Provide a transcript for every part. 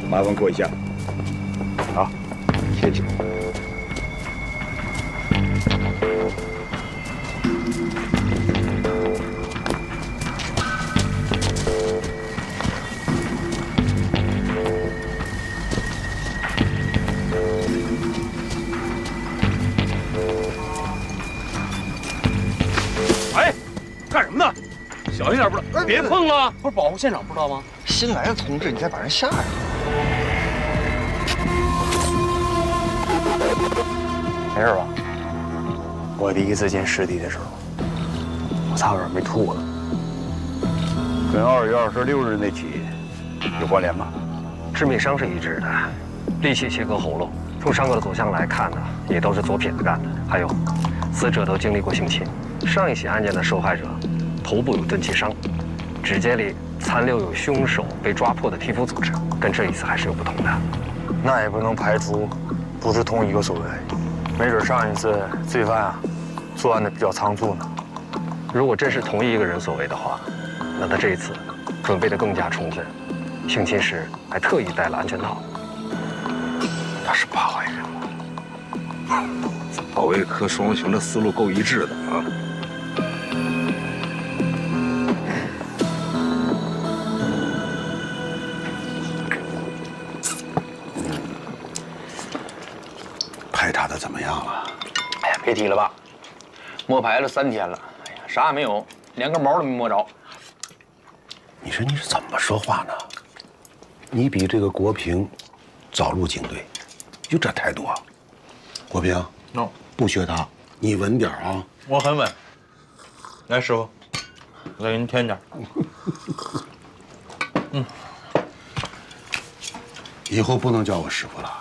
麻烦过一下。好，谢谢。哎，干什么呢？小心点，不是？别碰了！不是保护现场，不知道吗？新来的同志，你再把人吓着。没事吧？我第一次见尸体的时候，我差点没吐了。跟2月26日那起有关联吗？致命伤是一致的，利器切割喉咙。从伤口的走向来看呢，也都是左撇子干的。还有，死者都经历过性侵。上一起案件的受害者头部有钝器伤，指尖里残留有凶手被抓破的皮肤组织，跟这一次还是有不同的。那也不能排除不是同一个所为，没准上一次罪犯啊作案的比较仓促呢。如果真是同一个人所为的话，那他这一次准备的更加充分，性侵时还特意戴了安全套。他是把坏人吗？保卫科双雄的思路够一致的啊。排查的怎么样了？哎呀，别提了吧，摸排了3天了，哎呀，啥也没有，连根毛都没摸着。你说你是怎么说话呢？你比这个国平早入警队，就这态度啊？国平，不学他，你稳点啊！我很稳。来，师傅，我再给您添点。以后不能叫我师傅了，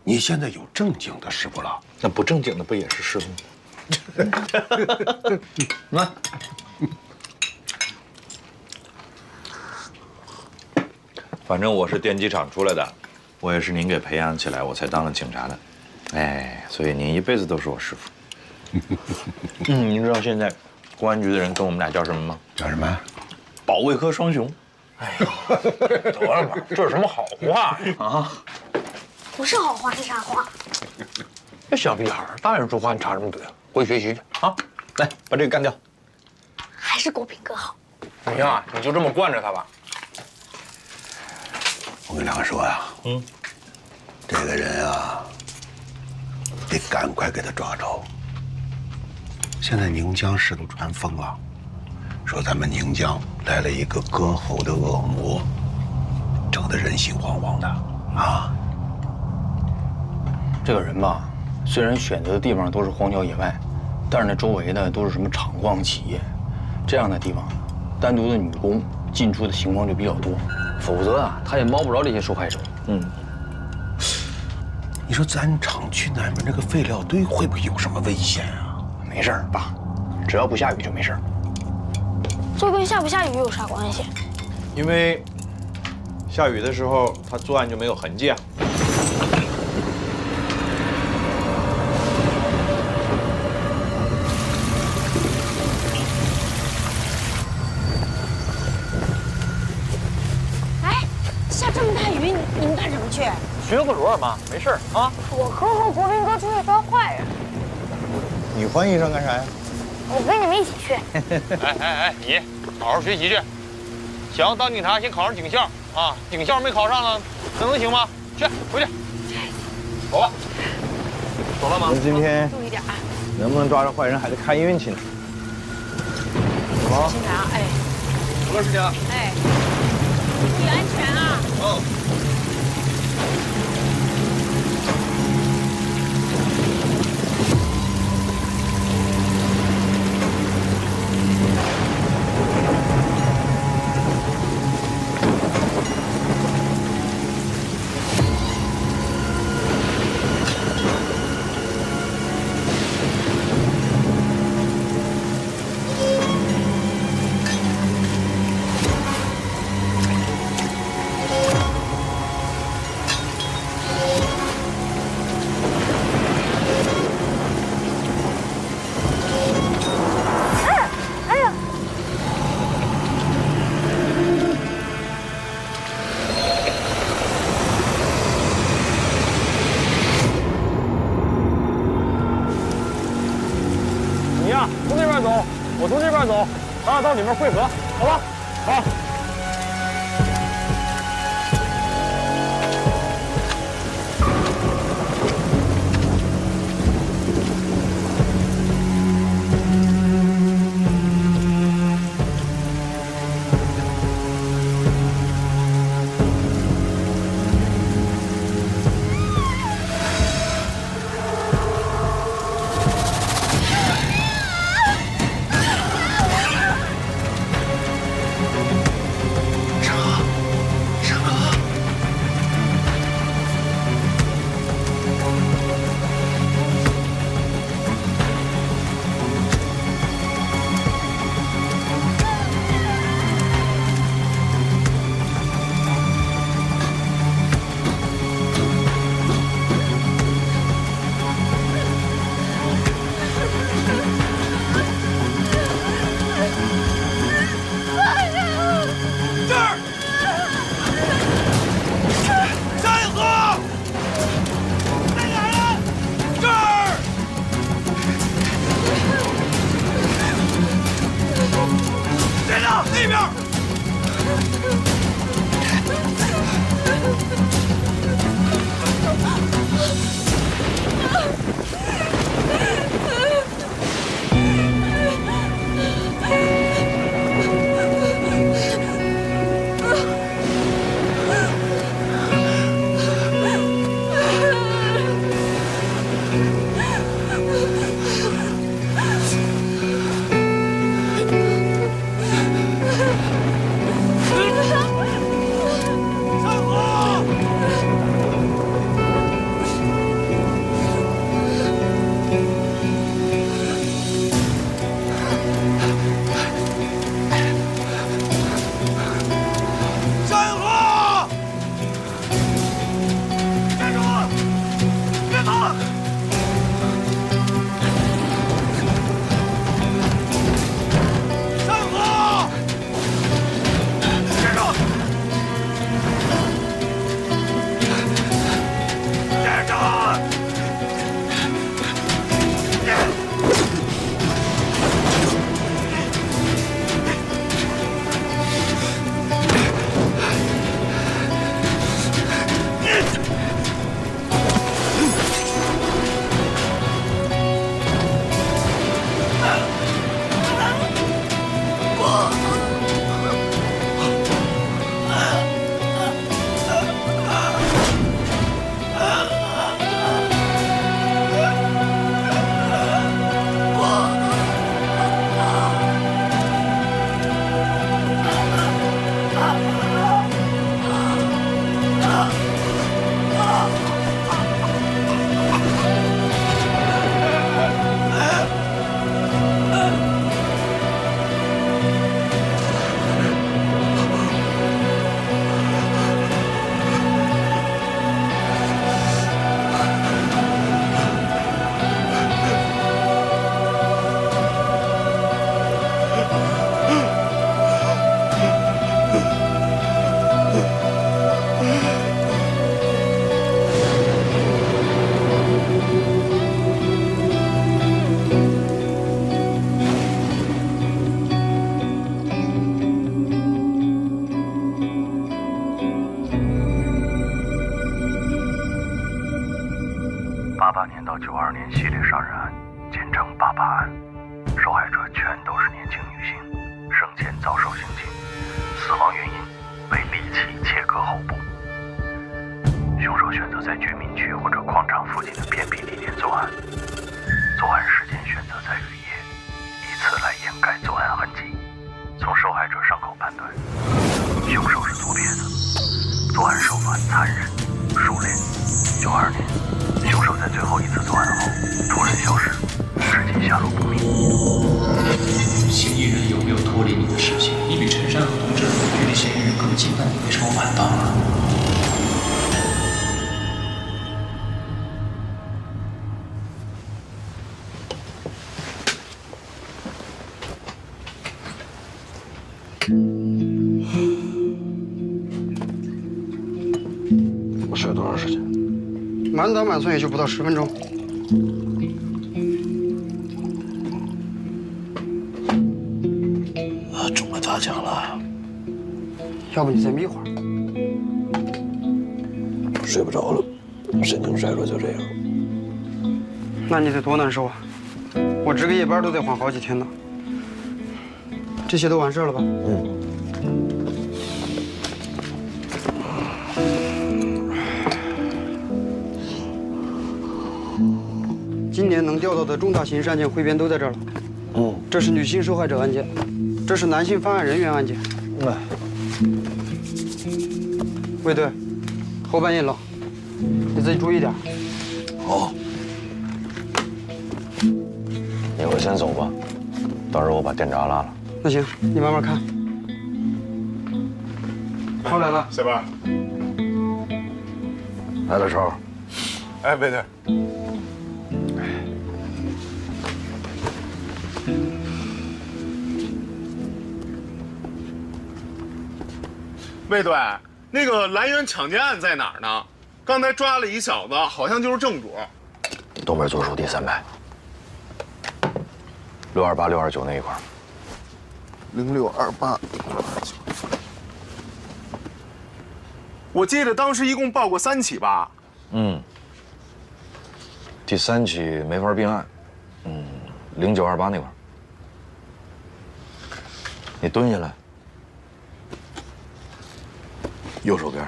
你现在有正经的师傅了。那不正经的不也是师傅吗？来。反正我是电机厂出来的，我也是您给培养起来，我才当了警察的。哎，所以您一辈子都是我师傅。您知道现在公安局的人跟我们俩叫什么吗？叫什么？保卫科双雄。哎呀，得了吧，这是什么好话呀？啊，不是好话是啥话？这小屁孩，大人说话你插什么嘴啊？回去学习去啊！来，把这个干掉。还是国平哥好。你呀，你就这么惯着他吧。我跟两个说呀，这个人啊，得赶快给他抓着。现在宁江市都传疯了，说咱们宁江来了一个割喉的恶魔，整得人心惶惶的啊。这个人吧，虽然选择的地方都是荒郊野外，但是那周围呢都是什么厂矿企业，这样的地方，单独的女工进出的情况就比较多，否则啊，他也摸不着这些受害者。你说咱厂区南面那个废料堆会不会有什么危险啊？没事儿，爸，只要不下雨就没事儿。这跟下不下雨有啥关系？因为下雨的时候，他作案就没有痕迹啊。哎，下这么大雨，你们干什么去？巡个逻嘛，没事儿啊。我哥和国平哥出去抓坏人，你换衣裳干啥呀？我跟你们一起去。哎，你好好学习去，想要当警察先考上警校啊！警校没考上呢，那能行吗？去，回去。走吧。走了吗？今天注意点啊！能不能抓着坏人还得看运气呢。警察，哎，出了事情了。哎，注意安全啊！我从这边走，咱俩到里面汇合，好吧？好。88年到92年系列杀人案，简称88案，受害者全都是年轻女性，生前遭受性侵，死亡原因为利器切割喉部。凶手选择在居民区或者矿场附近的偏僻地点作案，作案时间选择在雨夜，以此来掩盖作案痕迹。从受害者伤口判断，凶手是左撇子，作案手法残忍熟练。92年，凶手在最后一次作案后突然消失，至今下落不明。嫌疑人有没有脱离你的视线？你比陈山和童志距离嫌疑人更近，那你为什么晚到了？我睡了多长时间？满打满算也就不到10分钟。打抢了，要不你再眯会儿。睡不着了，神经衰弱就这样。那你得多难受啊！我值个夜班都得缓好几天呢。这些都完事了吧？今年能调到的重大刑事案件汇编都在这儿了。这是女性受害者案件，这是男性犯案人员案件。卫队，后半夜冷，你自己注意点。好，一会儿先走吧，到时候我把电闸拉了。那行，你慢慢看。后来了，小班。来了，超。哎，卫队。卫队，那个兰园抢劫案在哪儿呢？刚才抓了一小子，好像就是正主。东边左手第3排，628、629那一块。0628。我记得当时一共报过3起吧？第3起没法并案，0928那块。你蹲下来。右手边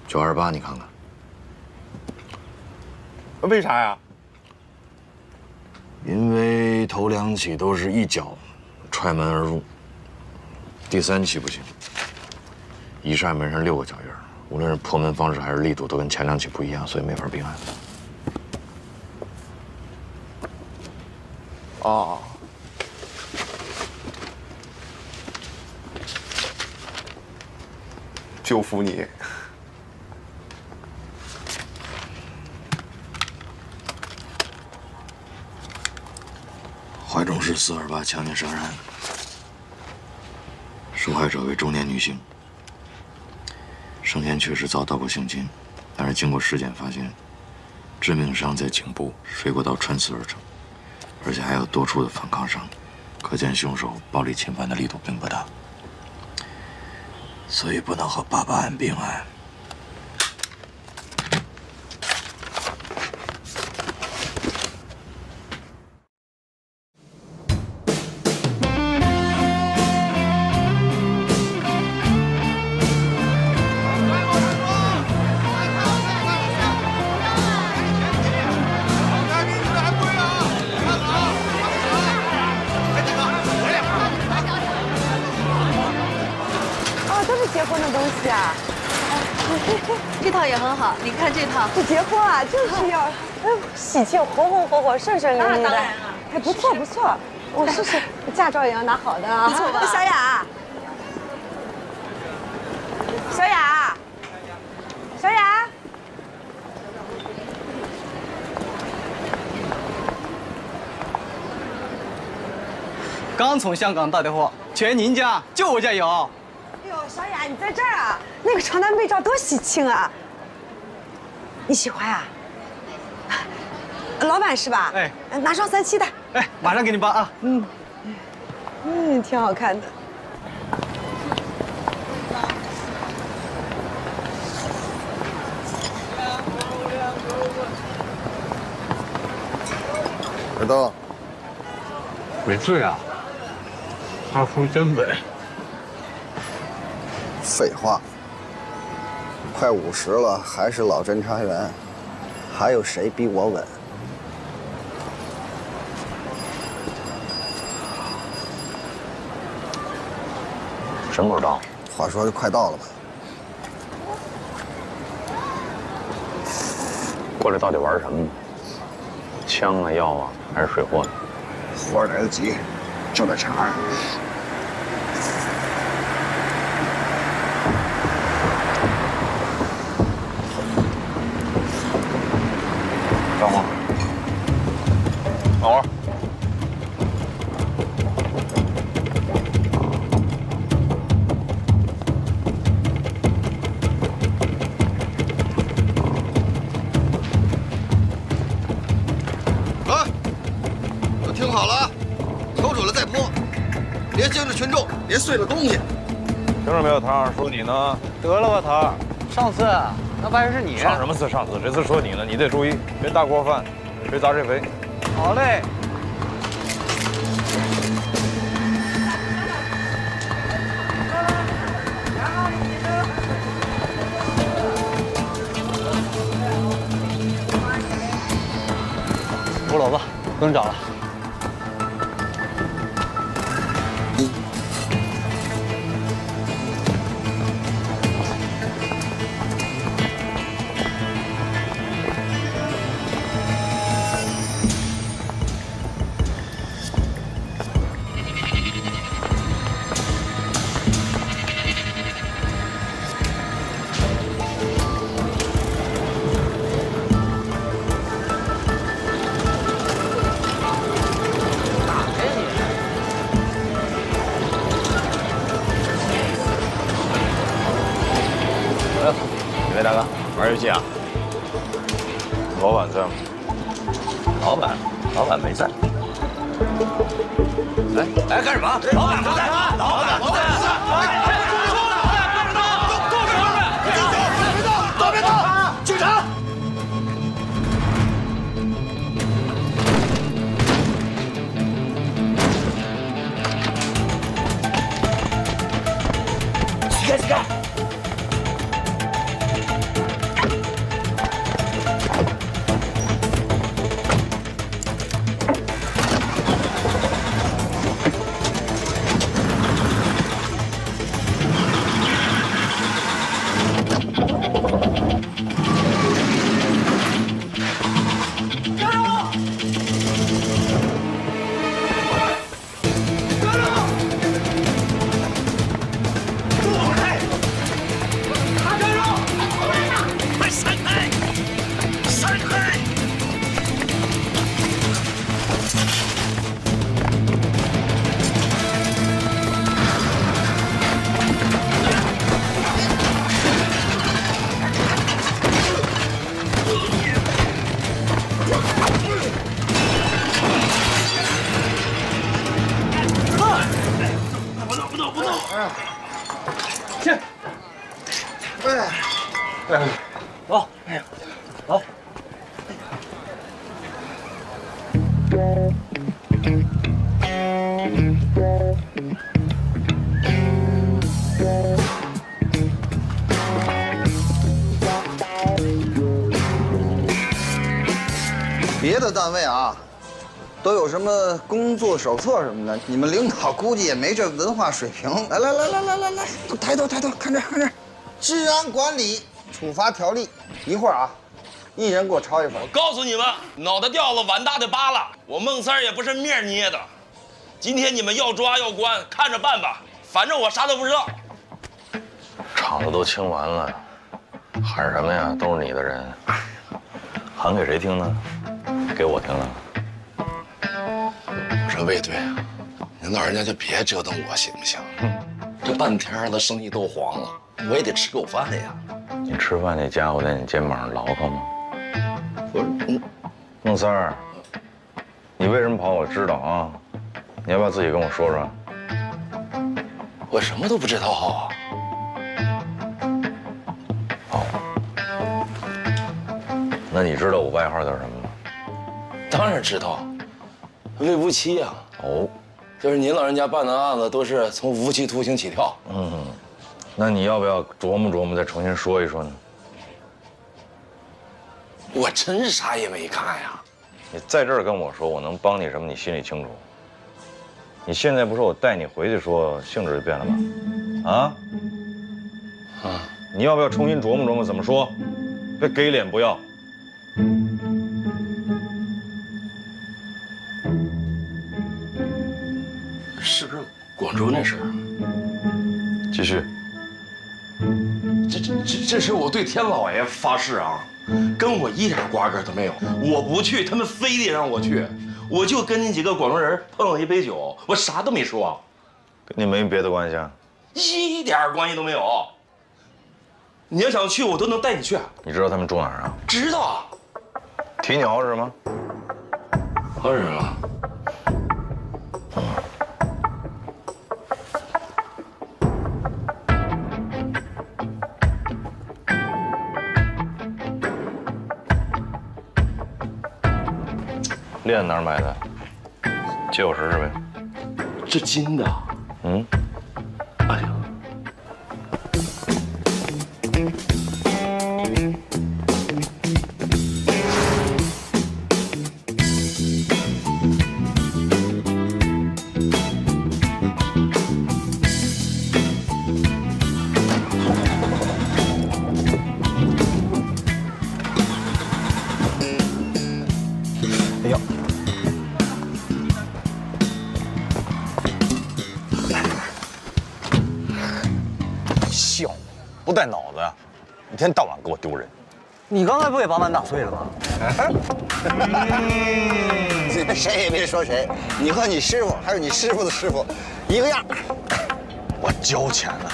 ，928，你看看。为啥呀？因为头2起都是一脚踹门而入，第3起不行，一扇门上6个脚印，无论是破门方式还是力度都跟前2起不一样，所以没法并案。哦。就服你。怀中市428强奸杀人案，受害者为中年女性，生前确实遭到过性侵，但是经过尸检发现，致命伤在颈部，水果刀穿刺而成，而且还有多处的反抗伤，可见凶手暴力侵犯的力度并不大。所以不能和88案并案。结婚的东西啊，这套也很好，你看这套。这结婚啊，就是要，喜庆，红红火火，顺顺利利的。哎，不错不错，我试试，驾照也要拿好的啊。不错吧？小雅，小雅，小雅，刚从香港打的货，全您家，就我家有。小雅，你在这儿啊？那个床单被罩多喜庆啊！你喜欢啊？老板是吧？哎，拿双37的。哎，马上给你包啊。挺好看的。耳朵，没醉啊？他说真稳。废话，快50了，还是老侦查员，还有谁比我稳？什么时候到？话说就快到了吧？过来到底玩什么呢？枪啊、药啊，还是水货呢？活来得及，就在场上。等会儿，等会儿。啊，都听好了，抽出来再泼，别别惊着群众，别碎了东西。听着没有，唐儿说你呢？得了吧，唐儿，上次那玩意儿是你。上什么次？上次这次说你呢，你得注意，别大锅饭，谁砸谁肥。好嘞。胡萝卜，不用找了。几位大哥，玩游戏啊？老板在吗？老板没在。哎，干什么？老板不在，老板不在。别动！警察！起开！走，走。别的单位啊，都有什么工作手册什么的，你们领导估计也没这文化水平。来，都抬头，看这，治安管理处罚条例，一会儿啊，一人给我抄一份。我告诉你们，脑袋掉了，碗大的扒了。我孟三儿也不是面捏的，今天你们要抓要关，看着办吧，反正我啥都不知道。场子都清完了，喊什么呀？都是你的人，喊给谁听呢？给我听啊！我说魏队啊，您老人家就别折腾我行不行？这半天了，生意都黄了，我也得吃口饭呀。你吃饭那家伙在你肩膀上牢靠吗？不是，孟三儿，你为什么跑？我知道啊，你要不要自己跟我说说？我什么都不知道啊。哦，那你知道我外号叫什么吗？当然知道，魏无期呀。哦，就是您老人家办的案子都是从无期徒刑起跳。那你要不要琢磨琢磨，再重新说一说呢？我真啥也没干呀。你在这儿跟我说，我能帮你什么？你心里清楚。你现在不说，我带你回去说，性质就变了吗？你要不要重新琢磨琢磨怎么说？别给脸不要。是不是广州那事儿？继续。这是我对天老爷发誓啊，跟我一点瓜葛都没有。我不去，他们非得让我去，我就跟你几个广州人碰了一杯酒，我啥都没说。跟你没别的关系啊？一点关系都没有。你要想去，我都能带你去。你知道他们住哪儿啊？知道。提鸟是吗？当然了。链哪儿买的？借我试试呗。这金的。嗯。哎呀。 哎呦，笑，不带脑子呀！一天到晚给我丢人。你刚才不也把碗打碎了吗？谁也别说谁，你和你师傅还有你师傅的师傅，一个样。我交钱了。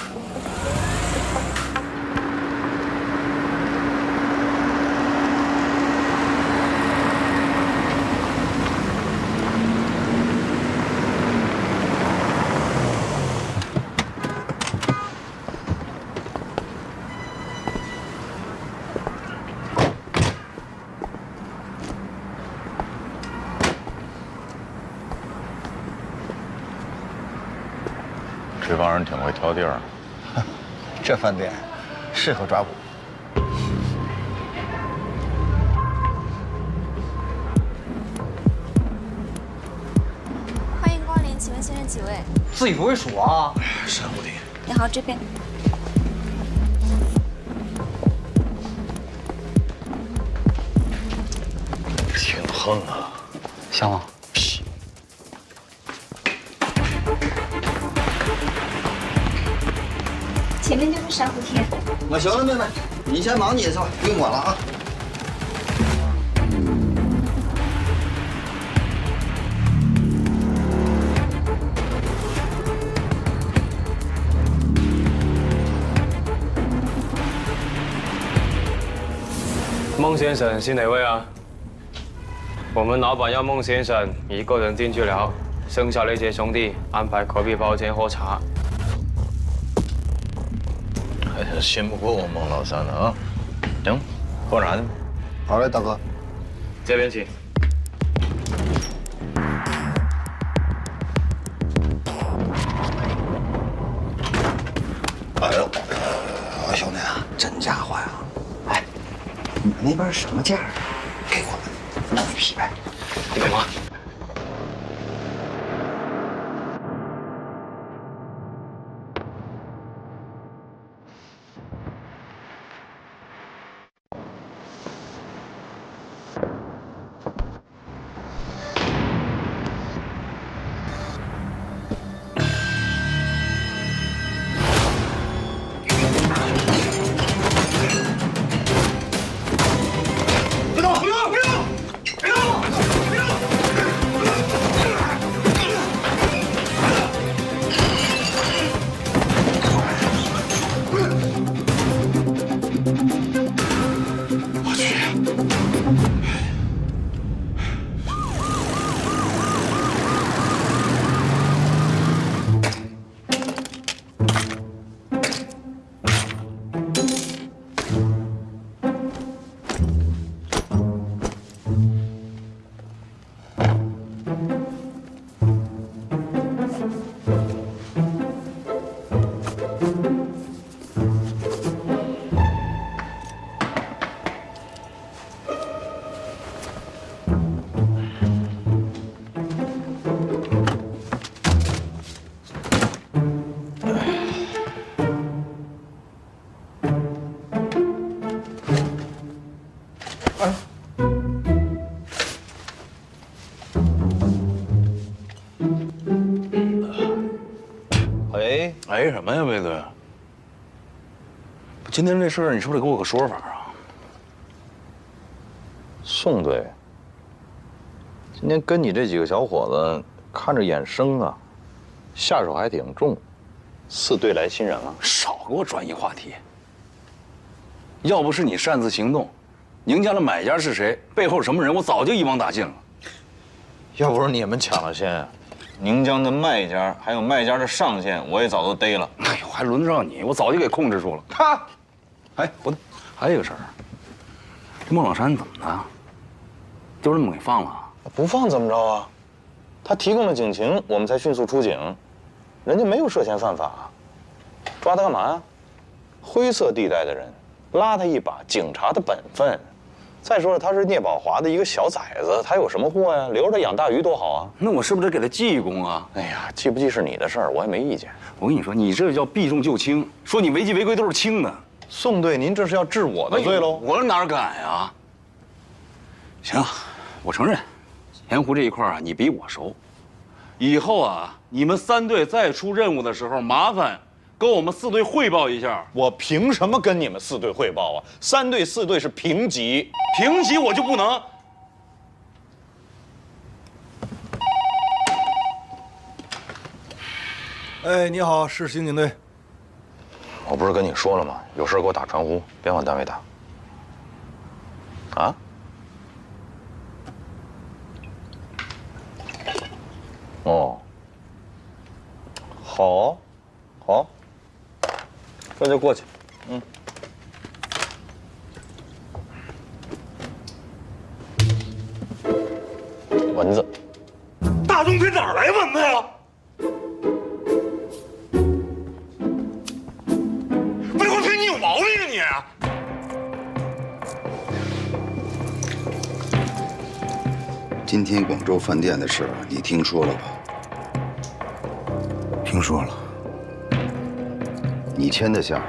这帮人挺会挑地儿，这饭店适合抓捕。欢迎光临，请问先生几位？自己不会数啊？山无敌。你好，这边。挺横啊，香吗？屁。 前面就是珊瑚天。那兄弟们，你先忙你的去吧，不用管了啊。孟先生是哪位啊？我们老板要孟先生一个人进去了，剩下那些兄弟安排隔壁包间喝茶。 还是信不过我孟老三的啊！行，喝啥呢？好嘞，大哥。这边请。哎呦，兄弟啊，真家伙呀！哎，你们那边什么价？给我们弄一匹呗。你干嘛？ 哎什么呀，贝子？今天这事儿，你是不是得给我个说法啊？宋队，今天跟你这几个小伙子看着眼生啊，下手还挺重，似对来新人了。少给我转移话题。要不是你擅自行动，宁家的买家是谁，背后什么人，我早就一网打尽了。要不是你们抢了先，宁江的卖家还有卖家的上线，我也早都逮了。哎呦，还轮得上你？我早就给控制住了。哈，哎，不对，还有一个事儿，这孟老山怎么的？丢人们给放了？不放怎么着啊？他提供了警情，我们才迅速出警，人家没有涉嫌犯法，抓他干嘛呀？灰色地带的人，拉他一把，警察的本分。再说了，他是聂宝华的一个小崽子，他有什么祸呀？留着养大鱼多好啊！那我是不是得给他记一功啊？哎呀，记不记是你的事儿，我也没意见。我跟你说，你这叫避重就轻，说你违纪违规都是轻的。宋队，您这是要治我的罪喽？我哪敢呀？行，我承认，盐湖这一块啊，你比我熟。以后啊，你们3队再出任务的时候，麻烦跟我们4队汇报一下。我凭什么跟你们4队汇报啊？3队4队是平级，平级我就不能。哎，你好，是刑警队。我不是跟你说了吗？有事给我打传呼，别往单位打。啊？哦。好，好，这就过去。嗯。蚊子。大东跟哪儿来蚊子呀？魏国飞，你有毛病啊你！今天广州饭店的事你听说了吧？听说了。你签的下，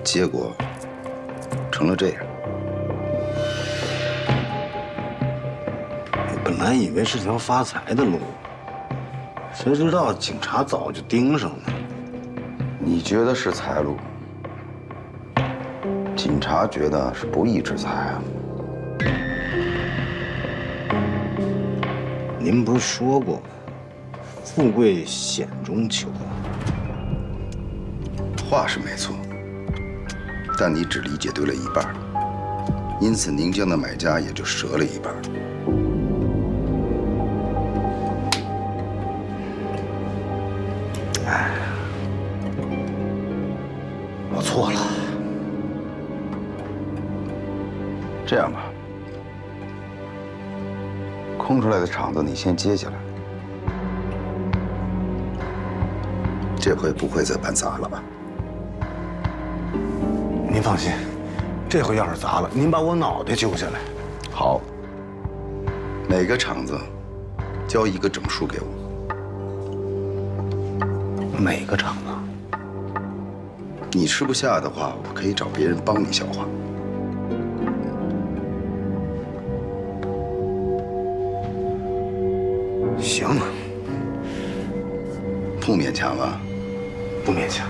结果成了这样。我本来以为是条发财的路，谁知道警察早就盯上了。你觉得是财路，警察觉得是不义之财啊。您不是说过，富贵险中求？话是没错，但你只理解对了一半，因此宁江的买家也就折了一半。哎，我错了。这样吧，空出来的场子你先接下来，这回不会再办砸了吧？您放心，这回要是砸了，您把我脑袋揪下来。好，每个场子交一个整数给我。每个场子，你吃不下的话，我可以找别人帮你消化。行，不勉强了。不勉强。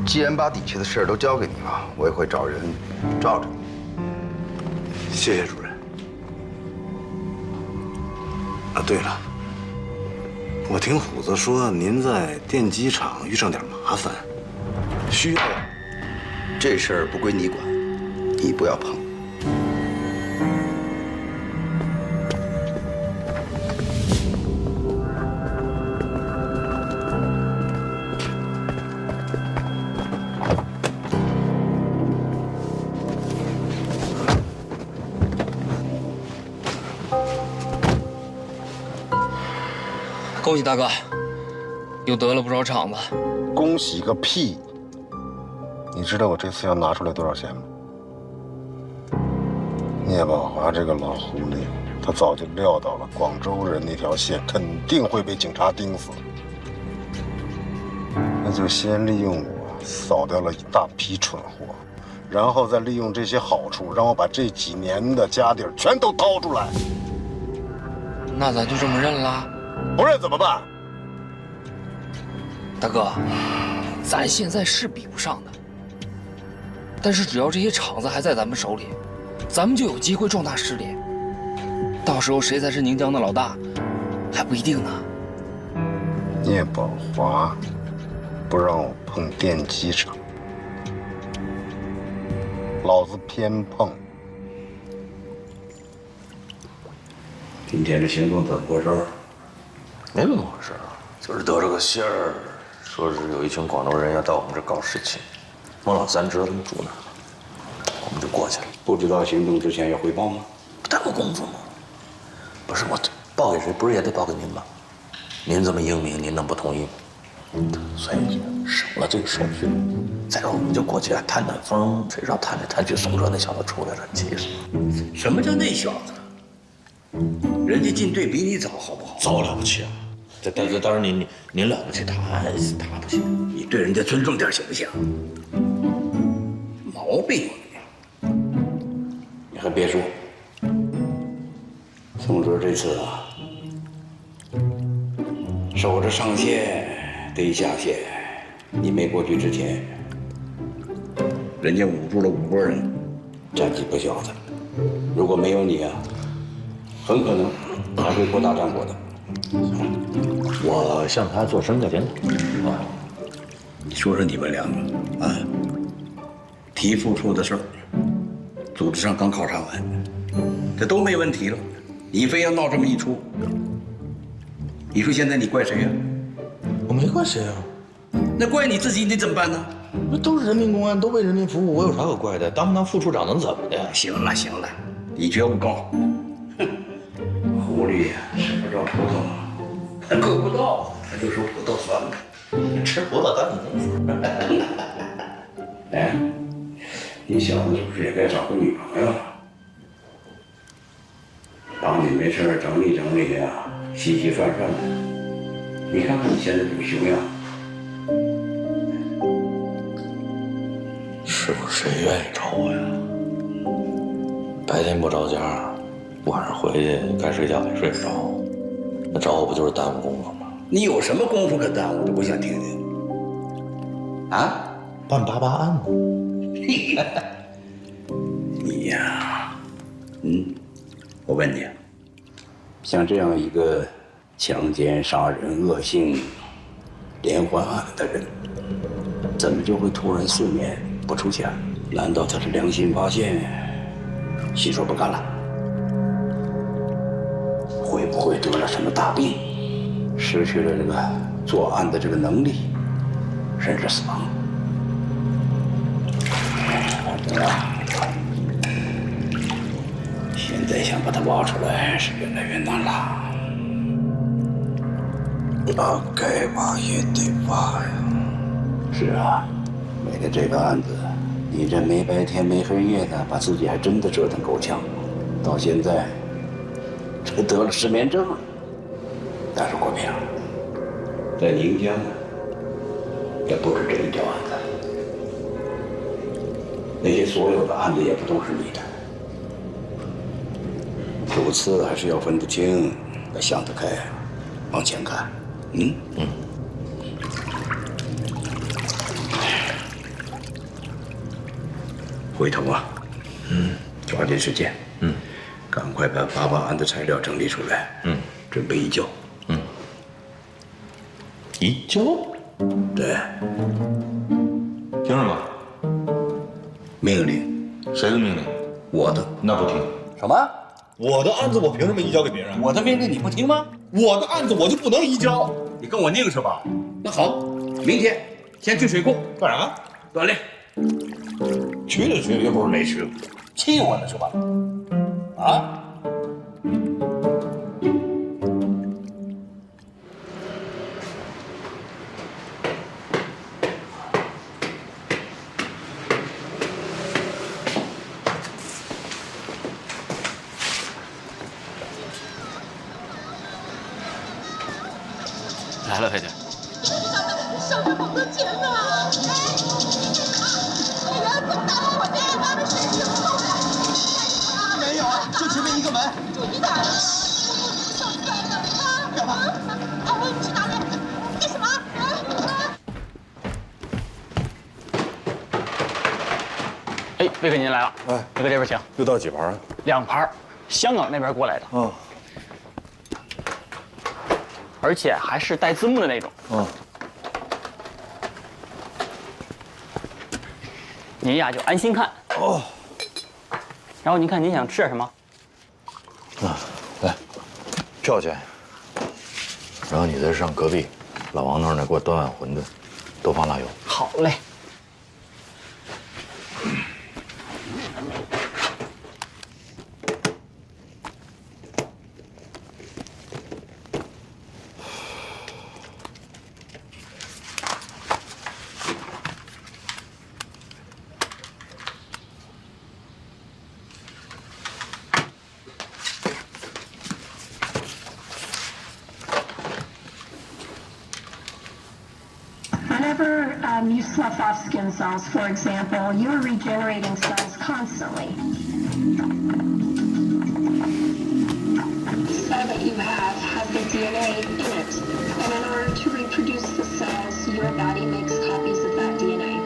既然把底下的事儿都交给你了，我也会找人罩着你。谢谢主任。啊，对了，我听虎子说您在电机厂遇上点麻烦，需要。这事儿不归你管，你不要碰。恭喜大哥，又得了不少场子。恭喜个屁！你知道我这次要拿出来多少钱吗？聂宝华这个老狐狸，他早就料到了广州人那条线肯定会被警察盯死，那就先利用我扫掉了一大批蠢货，然后再利用这些好处，让我把这几年的家底儿全都掏出来。那咱就这么认了？不认怎么办？大哥，咱现在是比不上的，但是只要这些厂子还在咱们手里，咱们就有机会壮大势力。到时候谁才是宁江的老大，还不一定呢。聂宝华不让我碰电机厂，老子偏碰。今天这行动怎么回事？没怎么回事，就是得了个信儿，说是有一群广州人要到我们这儿搞事情。孟老三知道他们住哪儿，我们就过去了。不知道行动之前要汇报吗？耽误工作吗？不是我报给谁，不是也得报给您吗？您这么英明，您能不同意吗？所以省了这个手续。再有，我们就过去探探风，谁知道探来探去，宋哲那小子出来了，气死了！什么叫那小子？人家进队比你早，好不好？早了不起啊！但是当然您了不起，他不行。你对人家尊重点行不行？毛病！你还别说，宋哲这次啊，守着上线得下线。你没过去之前，人家捂住了5拨人，战绩不小的。如果没有你啊，很可能还会扩大战果的。我向他做声教检讨。啊，你说说你们两个啊，提付出的事儿，组织上刚考察完，这都没问题了，你非要闹这么一出，你说现在你怪谁呀？我没怪谁啊。那怪你自己，你怎么办呢？那都是人民公安，都为人民服务，我有啥可怪的？当不当副处长能怎么的？行了行了，你觉悟高。哼，狐狸呀，吃不着葡萄，够不到，他就说葡萄酸了。吃葡萄干你能死？哎，你小子是不是也该找个女朋友了？帮你没事整理整理呀，洗洗涮涮的。你看看你现在这个熊样。是不是谁愿意找我呀？白天不着家，晚上回去该睡觉也睡不着，那找我不就是耽误功夫吗？你有什么功夫可耽误的？我想听听。啊？办88案子。你呀，我问你，像这样一个强奸、杀人、恶性连环案的人，怎么就会突然4年不出现？难道他是良心发现，心说不干了？会不会得了什么大病，失去了这个作案的这个能力，甚至死亡？现在想把他挖出来是越来越难了。那该挖也得挖呀。是啊，为了这个案子，你这没白天没黑夜的，把自己还真的折腾够呛，到现在这得了失眠症了。但是国平，在宁江，也不止这一条案子，那些所有的案子也不都是你的。主次还是要分得清，要想得开，往前看。回头啊，抓紧时间，赶快把88案的材料整理出来，准备移交。移交？对。凭什么？命令。谁的命令？我的。那不听。什么？我的案子我凭什么移交给别人？我的命令你不听吗？我的案子我就不能移交？你跟我拧是吧？那好，明天先去水库干啥？锻炼。去了去了，又不是没去过。气我呢是吧？啊？来了，佩姐。上面好多钱呢！哎呀，怎么打我这个？他们神经病！没有，就前面一个门。注意点！小三呢？干嘛？我去哪里？干什么？哎，魏哥您来了。哎，魏哥这边请。又到几盘啊？2盘，香港那边过来的。哦。而且还是带字幕的那种。您呀就安心看哦。然后您看您想吃点什么？来，票钱。然后你再上隔壁老王那儿给我端碗馄饨，多放辣油。好嘞。You slough off skin cells, for example. You're regenerating cells constantly. The cell that you have has the DNA in it, and in order to reproduce the cells, your body makes copies of that DNA.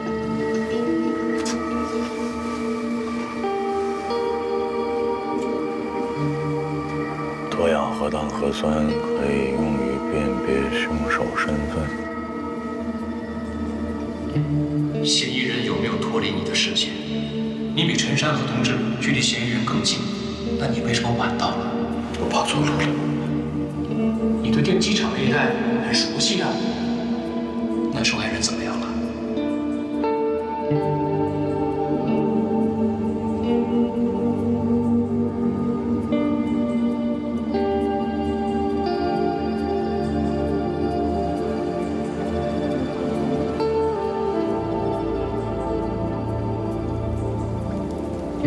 多氧核糖核酸可以用于辨别凶手身份。嫌疑人有没有脱离你的视线？你比陈山和同志距离嫌疑人更近，那你为什么晚到了？我跑错路了。你对电机厂那一带很熟悉啊。那受害人怎么样了？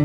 你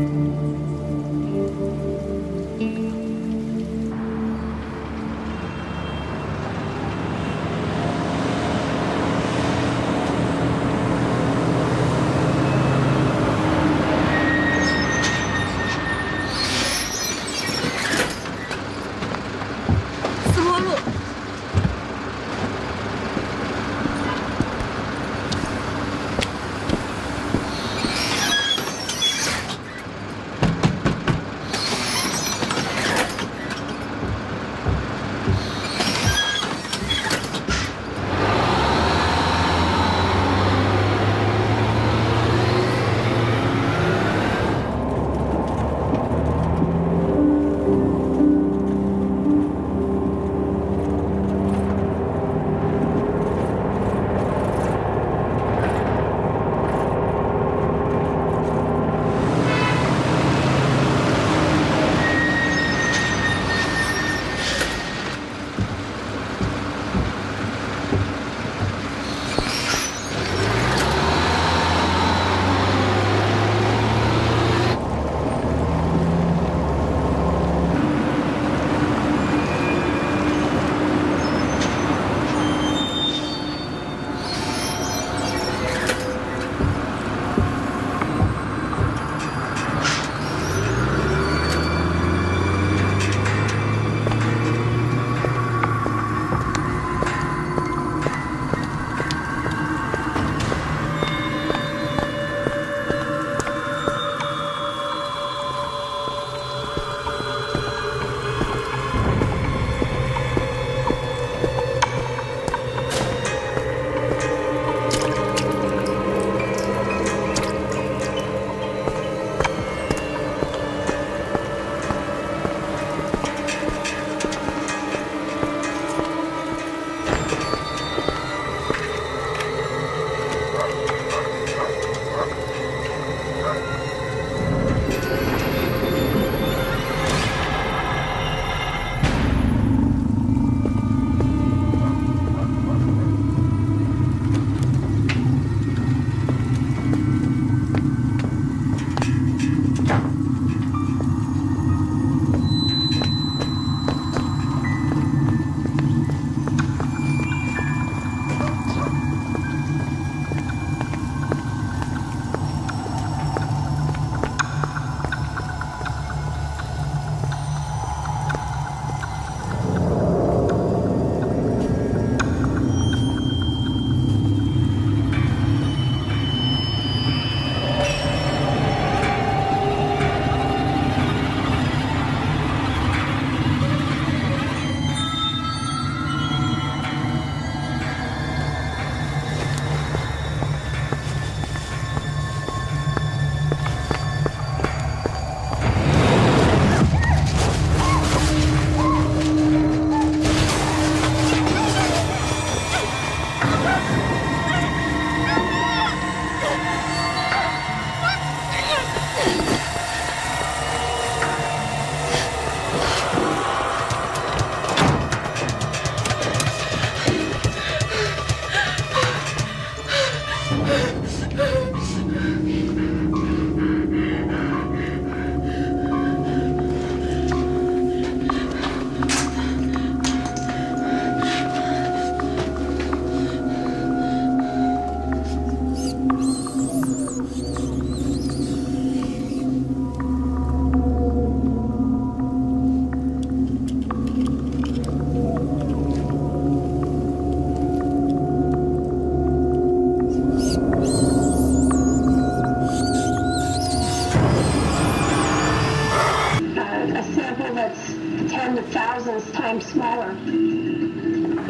sample that's 10 to thousands times smaller.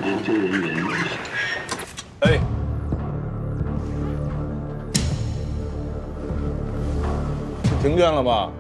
研究人员。哎，停电了吧？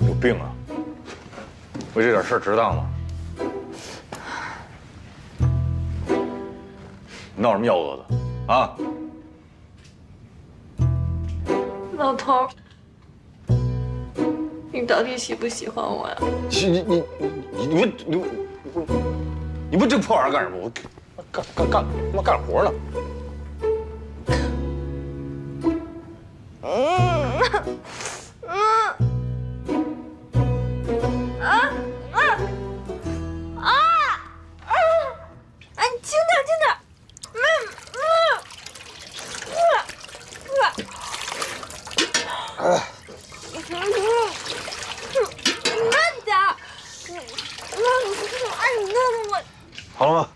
有病啊！为这点事儿值当吗？闹什么幺蛾子啊？老头，你到底喜不喜欢我呀？你问这破玩意儿干什么？我干他妈干活呢。好了吗？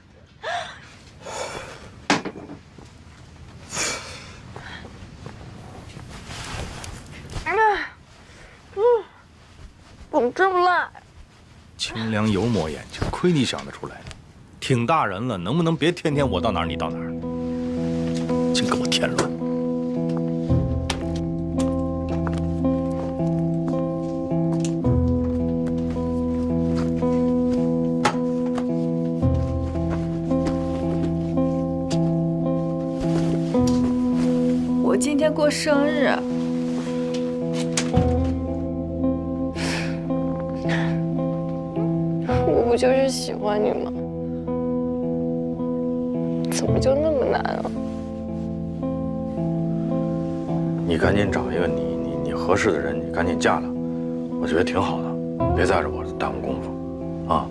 怎么这么辣？清凉油抹眼睛，亏你想得出来。挺大人了，能不能别天天我到哪儿你到哪儿？净给我添乱！我今天过生日，我不就是喜欢你吗？怎么就那么难啊？你赶紧找一个你合适的人，你赶紧嫁了，我觉得挺好的，别在这我耽误功夫，啊！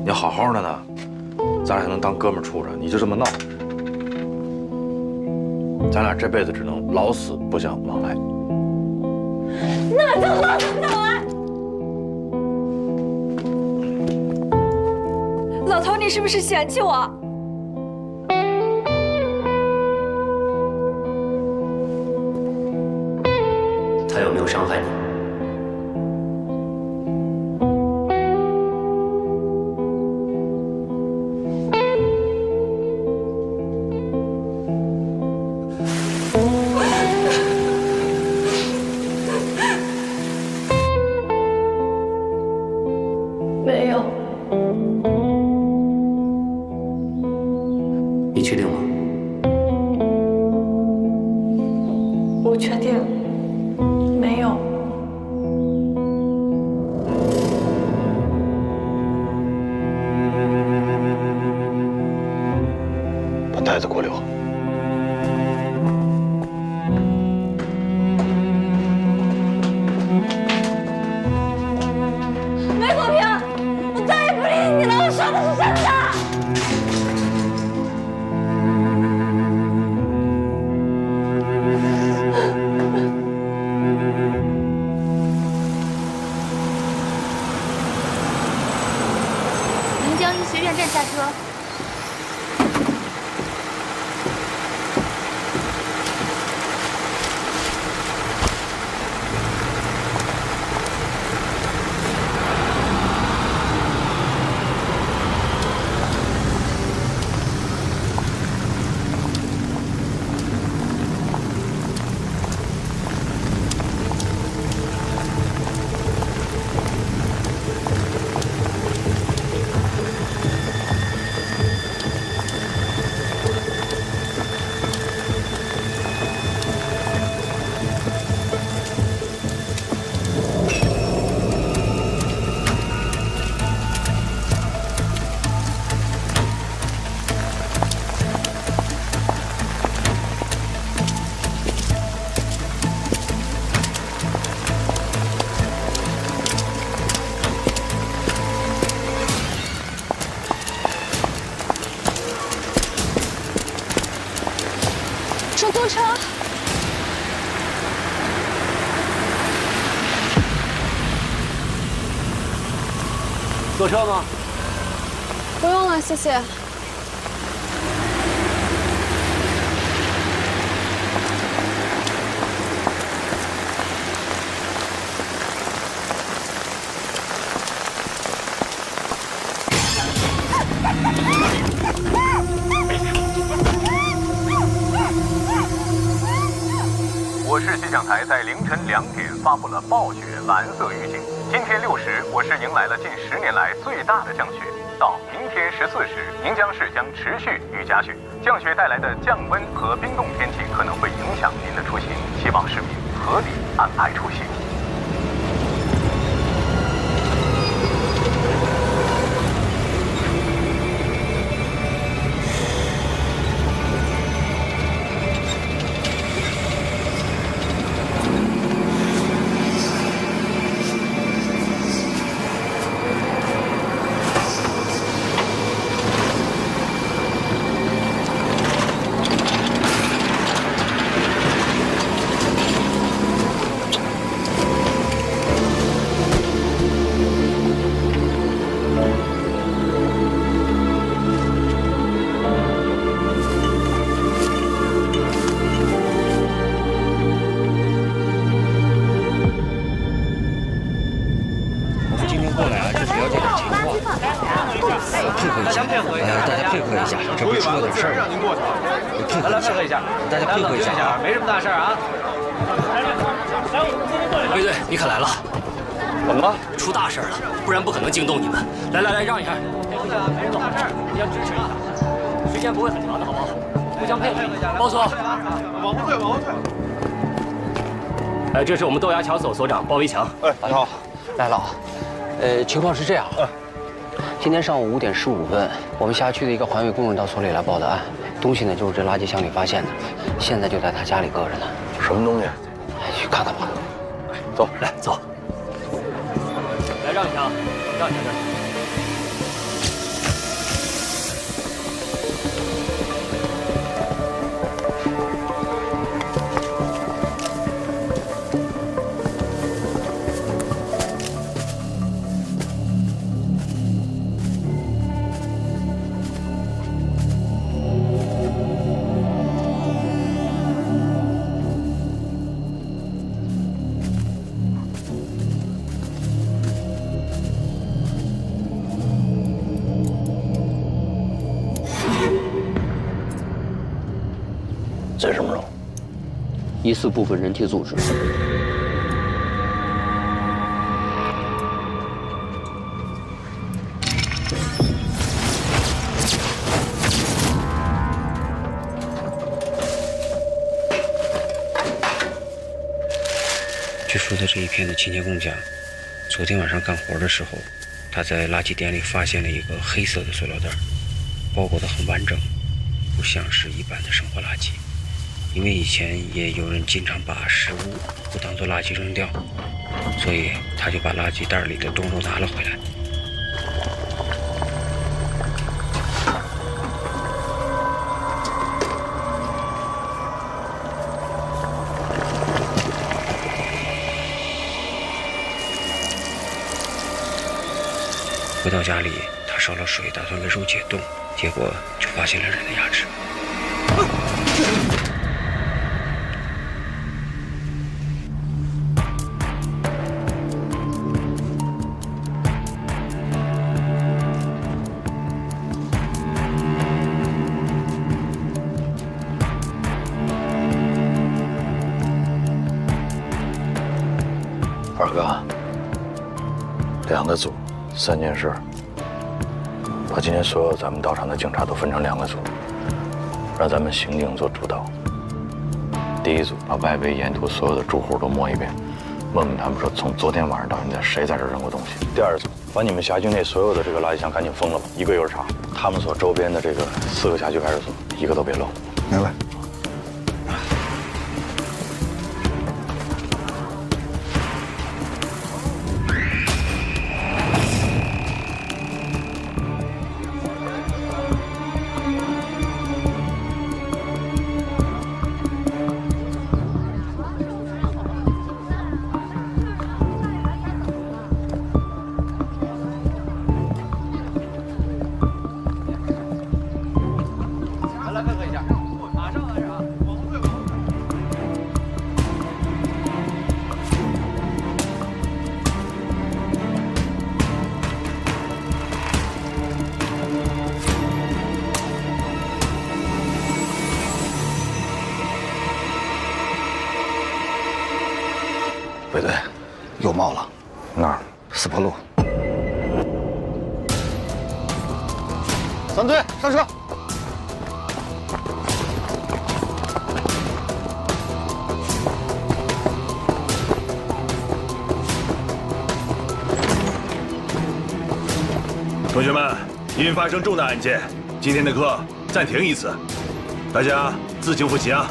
你好好的呢，咱俩还能当哥们儿处着，你就这么闹，咱俩这辈子只能老死不相往来。那就老死不相往来。老头，你是不是嫌弃我？他有没有伤害你？没有。你确定吗？我确定。没有。把袋子给我留。梅国平，我再也不理你了，我说的是真的。临江医学院站下车。出租车。坐车吗？不用了，谢谢。我市气象台在凌晨2点发布了暴雪蓝色预警。今天6时，我市迎来了近10年来最大的降雪。到明天14时，宁江市将持续雨夹雪。降雪带来的降温和冰冻天气可能会影响您的出行，希望市民合理安排出行。没什么大事啊。卫队，你可来了。怎么了？出大事了，不然不可能惊动你们。来，让一下。没什么大事，互相支持一下，时间不会很长的，好不好？互相配合一下。包所，往后退。这是我们豆芽桥所所长包维强。大家好，来了啊。情况是这样。今天上午5点15分，我们辖区的一个环卫工人到所里来报的案，东西呢就是这垃圾箱里发现的，现在就在他家里搁着呢。什么东西？去看看吧。走，走。来，让一下，让一下。这是什么肉？疑似部分人体组织。据说的这一片的清洁工讲，昨天晚上干活的时候，他在垃圾点里发现了一个黑色的塑料袋，包裹得很完整，不像是一般的生活垃圾。因为以前也有人经常把食物不当做垃圾扔掉，所以他就把垃圾袋里的冻肉拿了回来。回到家里，他烧了水，打算给肉解冻，结果就发现了人的牙齿。二哥，2个组，3件事，把今天所有咱们到场的警察都分成2个组，让咱们刑警做主导。第一组把外围沿途所有的住户都摸一遍，问问他们说从昨天晚上到现在谁在这扔过东西。第二组把你们辖区内所有的这个垃圾箱赶紧封了吧，一个一个查，他们所周边的这个4个辖区派出所一个都别漏。明白。卫队，又冒了。哪儿？四坡路。3队上车。同学们，因发生重大案件，今天的课暂停一次，大家自行复习啊。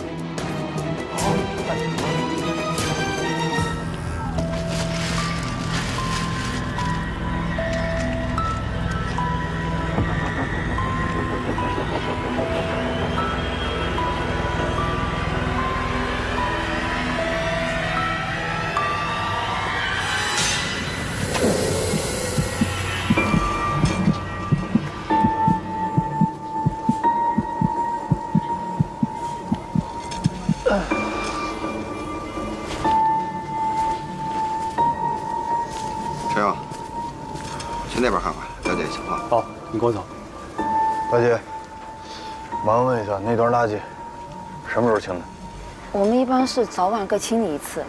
陈勇，去那边看看，了解情况。好，你跟我走。大姐，麻烦问一下，那段垃圾什么时候清的？我们一般是早晚各清理一次。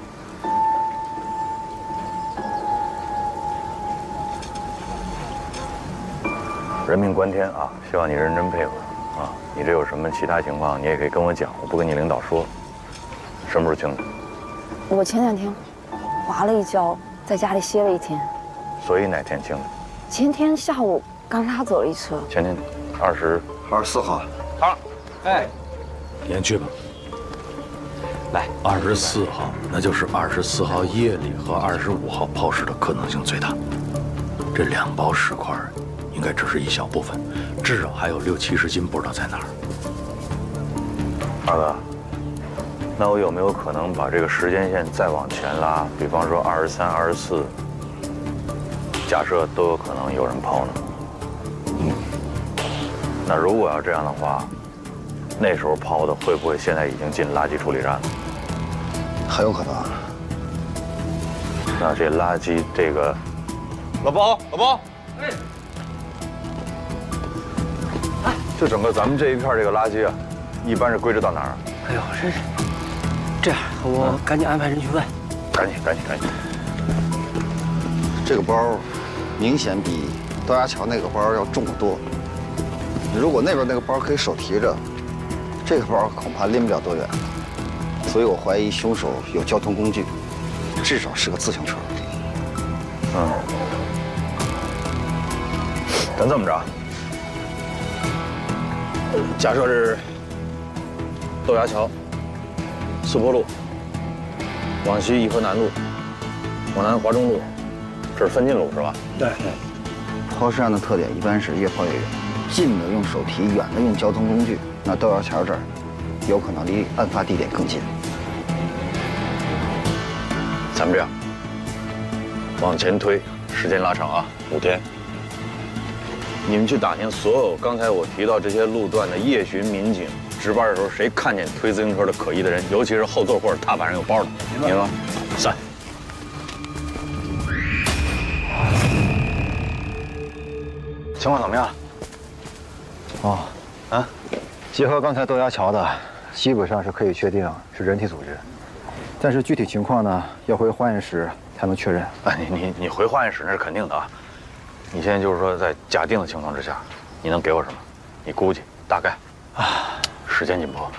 人命关天啊，希望你认真配合啊。你这有什么其他情况，你也可以跟我讲，我不跟你领导说。什么时候清的？我前2天滑了一跤，在家里歇了1天。所以哪天清的？前天下午刚拉走了一车。前天24号。好，哎，连去吧。来，24号，那就是24号夜里和25号抛尸的可能性最大。这2包尸块应该只是一小部分，至少还有60、70斤不知道在哪儿。二哥，那我有没有可能把这个时间线再往前拉？比方说23、24，假设都有可能有人抛呢？那如果要这样的话，那时候抛的会不会现在已经进垃圾处理站了？很有可能。那这垃圾这个，老包，就整个咱们这一片这个垃圾啊，一般是归置到哪儿？哎呦，这样，我赶紧安排人去问。赶紧。这个包明显比高架桥那个包要重得多。如果那边那个包可以手提着，这个包恐怕拎不了多远。所以我怀疑凶手有交通工具，至少是个自行车。咱这么着，假设是豆芽桥、四坡路，往西颐和南路，往南华中路，这是分进路是吧？对。抛尸案的特点一般是越抛越远，近的用手提，远的用交通工具。那豆芽桥这儿，有可能离案发地点更近。咱们这样，往前推，时间拉长啊，5天。你们去打听所有刚才我提到这些路段的夜巡民警，值班的时候谁看见推自行车的可疑的人，尤其是后座或者踏板上有包的，明白吗？散。情况怎么样？结合刚才豆芽桥的，基本上是可以确定是人体组织，但是具体情况呢，要回化验室才能确认。你回化验室那是肯定的啊。你现在就是说，在假定的情况之下，你能给我什么？你估计大概时间紧迫。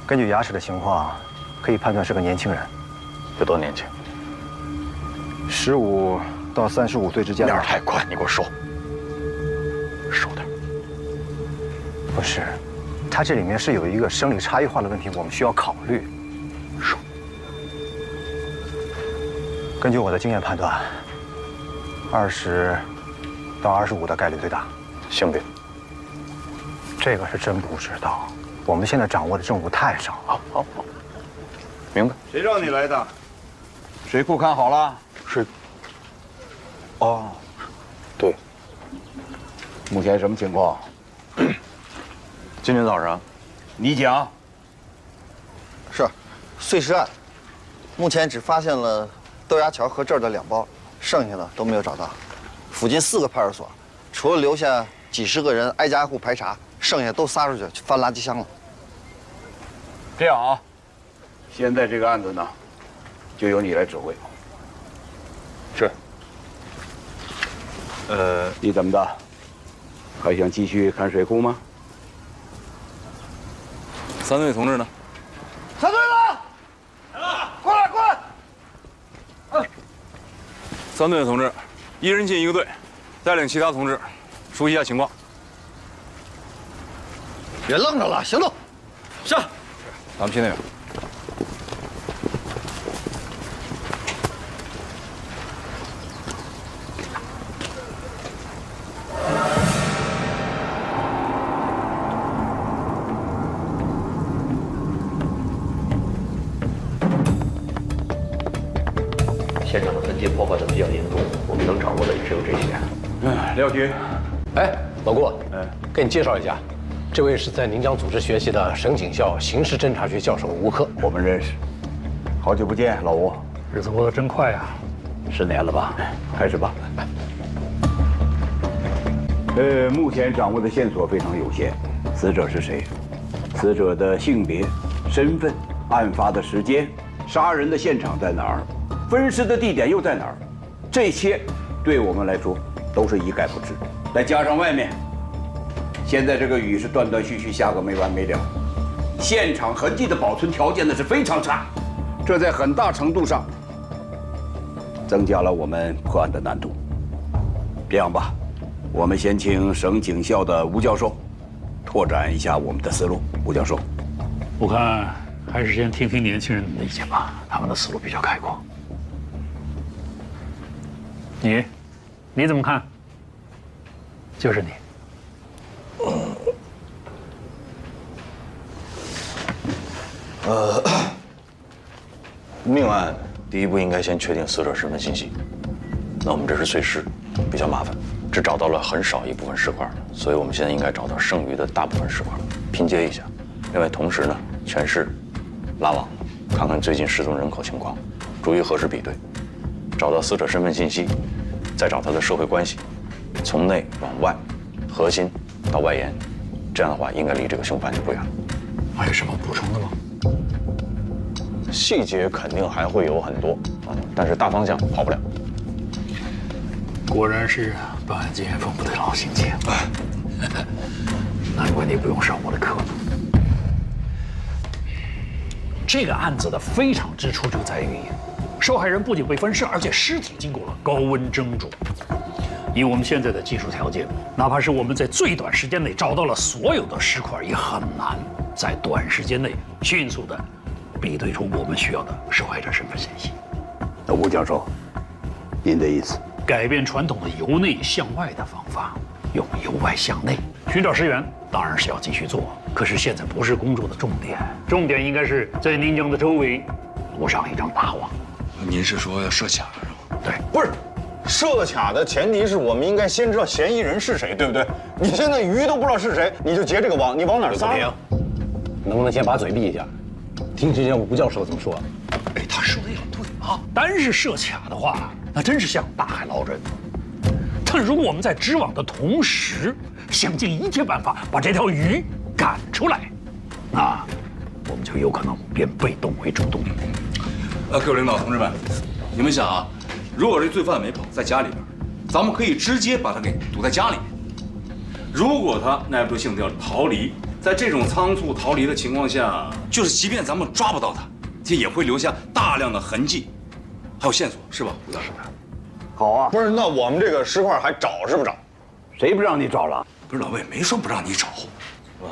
根据牙齿的情况，可以判断是个年轻人。有多年轻？15到35岁之间。面太快，你给我收点。不是，他这里面是有一个生理差异化的问题，我们需要考虑。收。根据我的经验判断，20到25的概率最大。性别？这个是真不知道，我们现在掌握的证物太少了。好，明白。谁让你来的？水库看好了？是。对。目前什么情况？今天早上，你讲。是，碎尸案，目前只发现了豆芽桥和这儿的2包，剩下的都没有找到。附近4个派出所，除了留下几十个人挨家挨户排查，剩下都撒出去翻垃圾箱了。这样啊，现在这个案子呢，就由你来指挥。是。你怎么的？还想继续看水库吗？三队同志呢？三队的，过来过来。三队的同志，一人进一个队，带领其他同志熟悉一下情况。别愣着了，行动！是。咱们去那边。现场的痕迹破坏的比较严重，我们能掌握的也只有这些。廖局，哎，老顾，给你介绍一下，这位是在宁江组织学习的省警校刑事侦查学教授吴克，我们认识，好久不见，老吴。日子过得真快啊，10年了吧？开始吧。目前掌握的线索非常有限，死者是谁？死者的性别、身份、案发的时间、杀人的现场在哪儿？分尸的地点又在哪儿？这些对我们来说都是一概不知。再加上外面，现在这个雨是断断续续下个没完没了，现场痕迹的保存条件呢是非常差，这在很大程度上增加了我们破案的难度。这样吧，我们先请省警校的吴教授拓展一下我们的思路。吴教授，我看还是先听听年轻人的意见吧，他们的思路比较开阔。你怎么看？就是你。命案第一步应该先确定死者身份信息。那我们这是碎尸，比较麻烦，只找到了很少一部分尸块，所以我们现在应该找到剩余的大部分尸块，拼接一下。另外，同时呢，全市拉网，看看最近失踪人口情况，逐一核实比对，找到死者身份信息，再找他的社会关系，从内往外，核心到外延，这样的话应该离这个凶犯就不远了。还有什么补充的吗？细节肯定还会有很多，但是大方向跑不了。果然是办案经验丰富的老刑警，难怪你不用上我的课。这个案子的非常之处就在于，受害人不仅被分尸，而且尸体经过了高温蒸煮。以我们现在的技术条件，哪怕是我们在最短时间内找到了所有的尸块，也很难在短时间内迅速的比对出我们需要的受害者身份信息。那吴教授，您的意思？改变传统的由内向外的方法，用由外向内寻找尸源，当然是要继续做。可是现在不是工作的重点，重点应该是在宁江的周围布上一张大网。您是说要设卡是吗？对，不是。设卡的前提是我们应该先知道嫌疑人是谁，对不对？你现在鱼都不知道是谁，你就结这个网，你往哪儿撒？能不能先把嘴闭一下？听之前吴教授怎么说？哎，他说的也对啊。单是设卡的话，那真是像大海捞针。但如果我们在织网的同时，想尽一切办法把这条鱼赶出来，那我们就有可能变被动为主动。各位领导同志们，你们想啊？如果这罪犯没跑，在家里边，咱们可以直接把他给堵在家里。如果他耐不住性子要逃离，在这种仓促逃离的情况下，就是即便咱们抓不到他，这也会留下大量的痕迹，还有线索，是吧，吴教授？好啊。不是，那我们这个尸块还找是不找？谁不让你找了？不是老魏没说不让你找，是吧？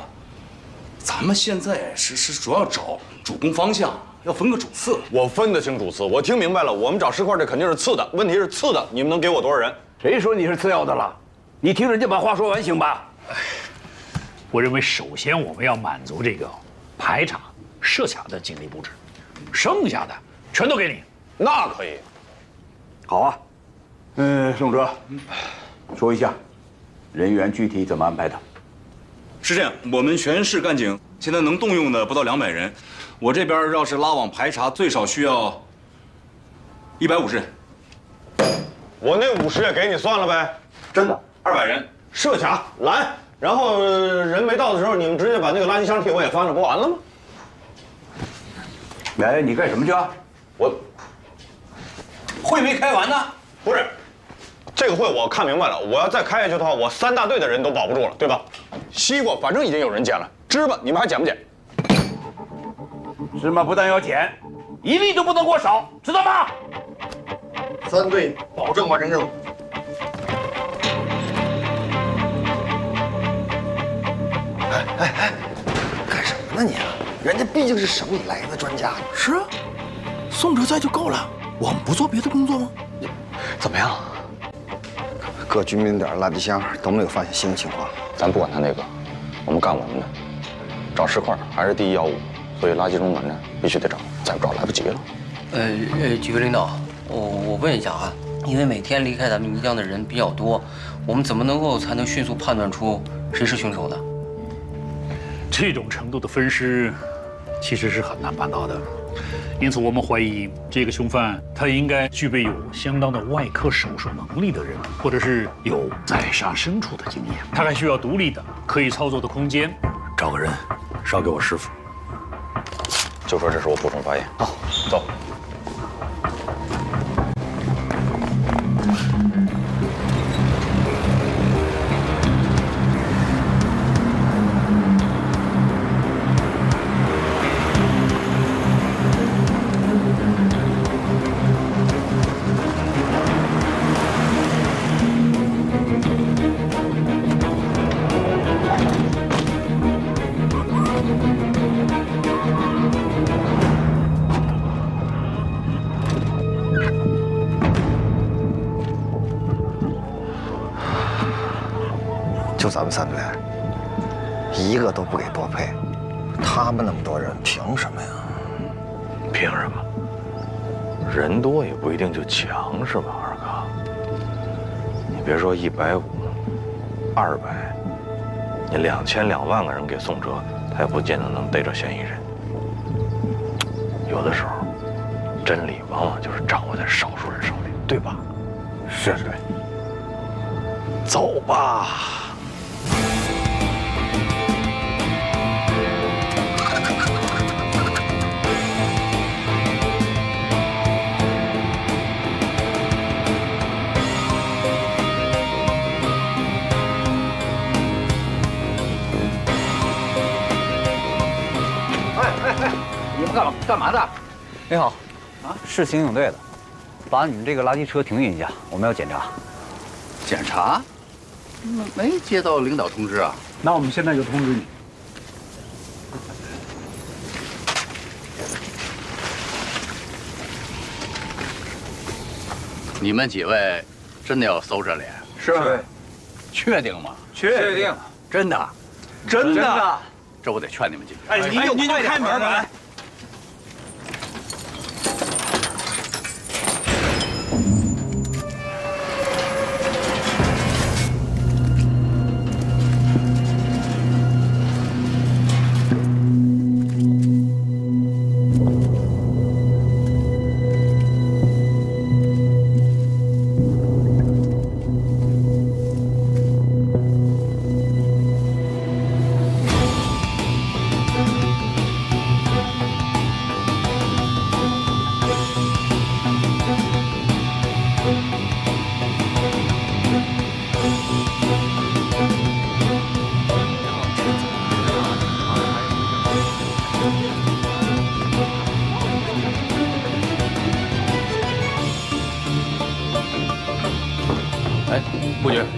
咱们现在是主要找主攻方向。要分个主次，我分得清主次，我听明白了。我们找尸块这肯定是次的，问题是次的，你们能给我多少人？谁说你是次要的了？你听人家把话说完行吧？我认为首先我们要满足这个排查、设卡的警力布置，剩下的全都给你。那可以。好啊。宋哲，说一下人员具体怎么安排的？是这样，我们全市干警现在能动用的不到200人。我这边要是拉网排查，最少需要150人。我那50也给你算了呗。真的，200人设卡拦，然后人没到的时候，你们直接把那个垃圾箱替我也翻了，不完了吗？哎，你干什么去啊？我会没开完呢。不是，这个会我看明白了。我要再开下去的话，我3大队的人都保不住了，对吧？西瓜反正已经有人捡了，芝麻你们还捡不捡？芝麻不但要捡，一粒都不能给我少，知道吗？3队保证完成任务。干什么呢你？人家毕竟是省里来的专家。是啊，宋哲在就够了，我们不做别的工作吗？怎么样？各居民点垃圾箱都没有发现新的情况。咱不管他那个，我们干我们的，找石块还是第一要务，所以垃圾中转站必须得找，再不找来不及了。几位领导，我问一下啊，因为每天离开咱们泥江的人比较多，我们怎么才能迅速判断出谁是凶手的？这种程度的分尸，其实是很难办到的。因此，我们怀疑这个凶犯他应该具备有相当的外科手术能力的人，或者是有宰杀牲畜的经验。他还需要独立的、可以操作的空间。找个人捎给我师傅。就说这是我补充发言。好，走。就咱们3队，一个都不给多配，他们那么多人，凭什么呀？凭什么？人多也不一定就强，是吧，二哥？你别说150、200，你2000、2万个人给宋哲，他也不见得能逮着嫌疑人。有的时候，真理往往就是掌握在少数人手里，对吧？是。走吧。你们干嘛的？你好，是刑警队的，把你们这个垃圾车停运一下，我们要检查。检查？没接到领导通知啊？那我们现在就通知你。你们几位真的要搜这里？是。确定吗？确定。真的？真的。这我得劝你们几句。哎，您就开门吧。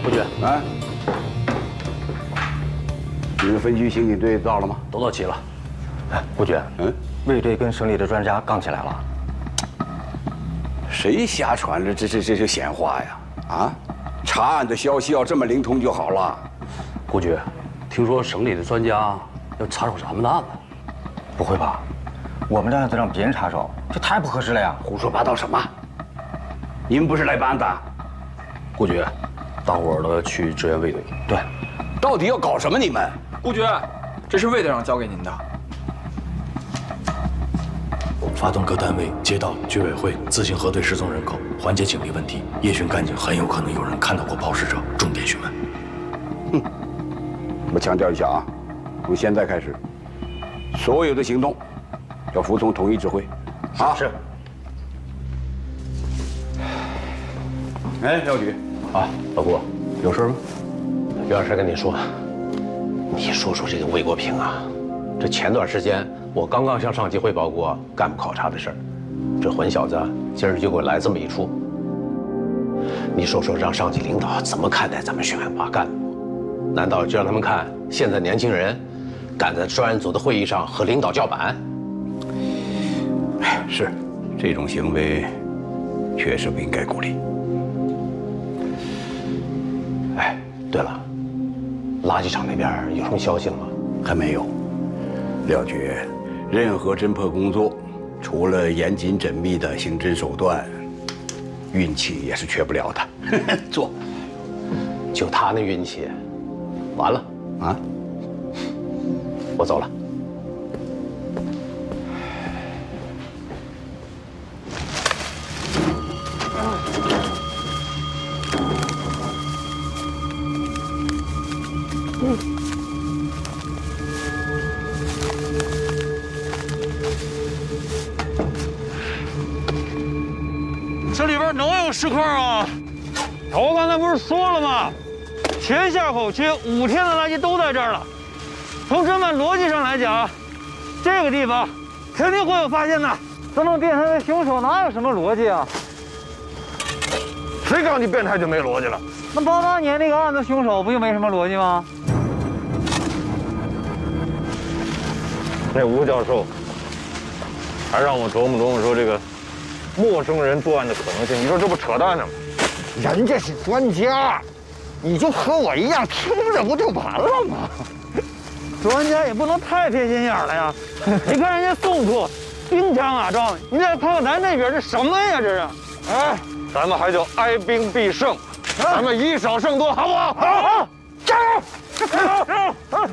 不觉啊，你们分局刑警队到了吗？都到齐了。哎，不觉，卫队跟省里的专家杠起来了。谁瞎传了这闲话呀？啊，查案的消息要这么灵通就好了。顾局，听说省里的专家要插手咱们的案子。不会吧？我们的案子让别人插手，这太不合适了呀！胡说八道什么？你们不是来办案的？顾局，大伙儿都要去支援卫队。对，到底要搞什么？你们？顾局，这是卫队长交给您的。发动各单位、街道、居委会自行核对失踪人口，缓解警力问题。夜巡干警很有可能有人看到过抛尸者，重点询问。我强调一下啊，从现在开始，所有的行动要服从统一指挥。啊，是。哎，廖局，啊，老顾，有事吗？有点事跟你说。你说说这个魏国平啊，这前段时间我刚刚向上级汇报过干部考察的事儿，这混小子今儿就给我来这么一出。你说说，让上级领导怎么看待咱们选拔干部？难道就让他们看现在年轻人敢在专案组的会议上和领导叫板？是，这种行为确实不应该鼓励。哎，对了，垃圾场那边有什么消息了吗？还没有。廖局，任何侦破工作，除了严谨缜密的刑侦手段，运气也是缺不了的。做，就他那运气，完了啊！我走了。这里边能有尸块啊？我刚才不是说了吗？前下口区5天的垃圾都在这儿了。从侦办逻辑上来讲，这个地方肯定会有发现的。这么变态的凶手哪有什么逻辑啊？谁告诉你变态就没逻辑了？那88年那个案子凶手不就没什么逻辑吗？那吴教授还让我琢磨琢磨说这个陌生人作案的可能性，你说这不扯淡呢吗？人家是专家，你就和我一样听着不就完了吗？专家也不能太偏心眼了呀！你看人家宋处兵强马壮，你再看看咱这边这什么呀？这是，哎，咱们还叫哀兵必胜，咱们以少胜多，好不好？好，加油！加油！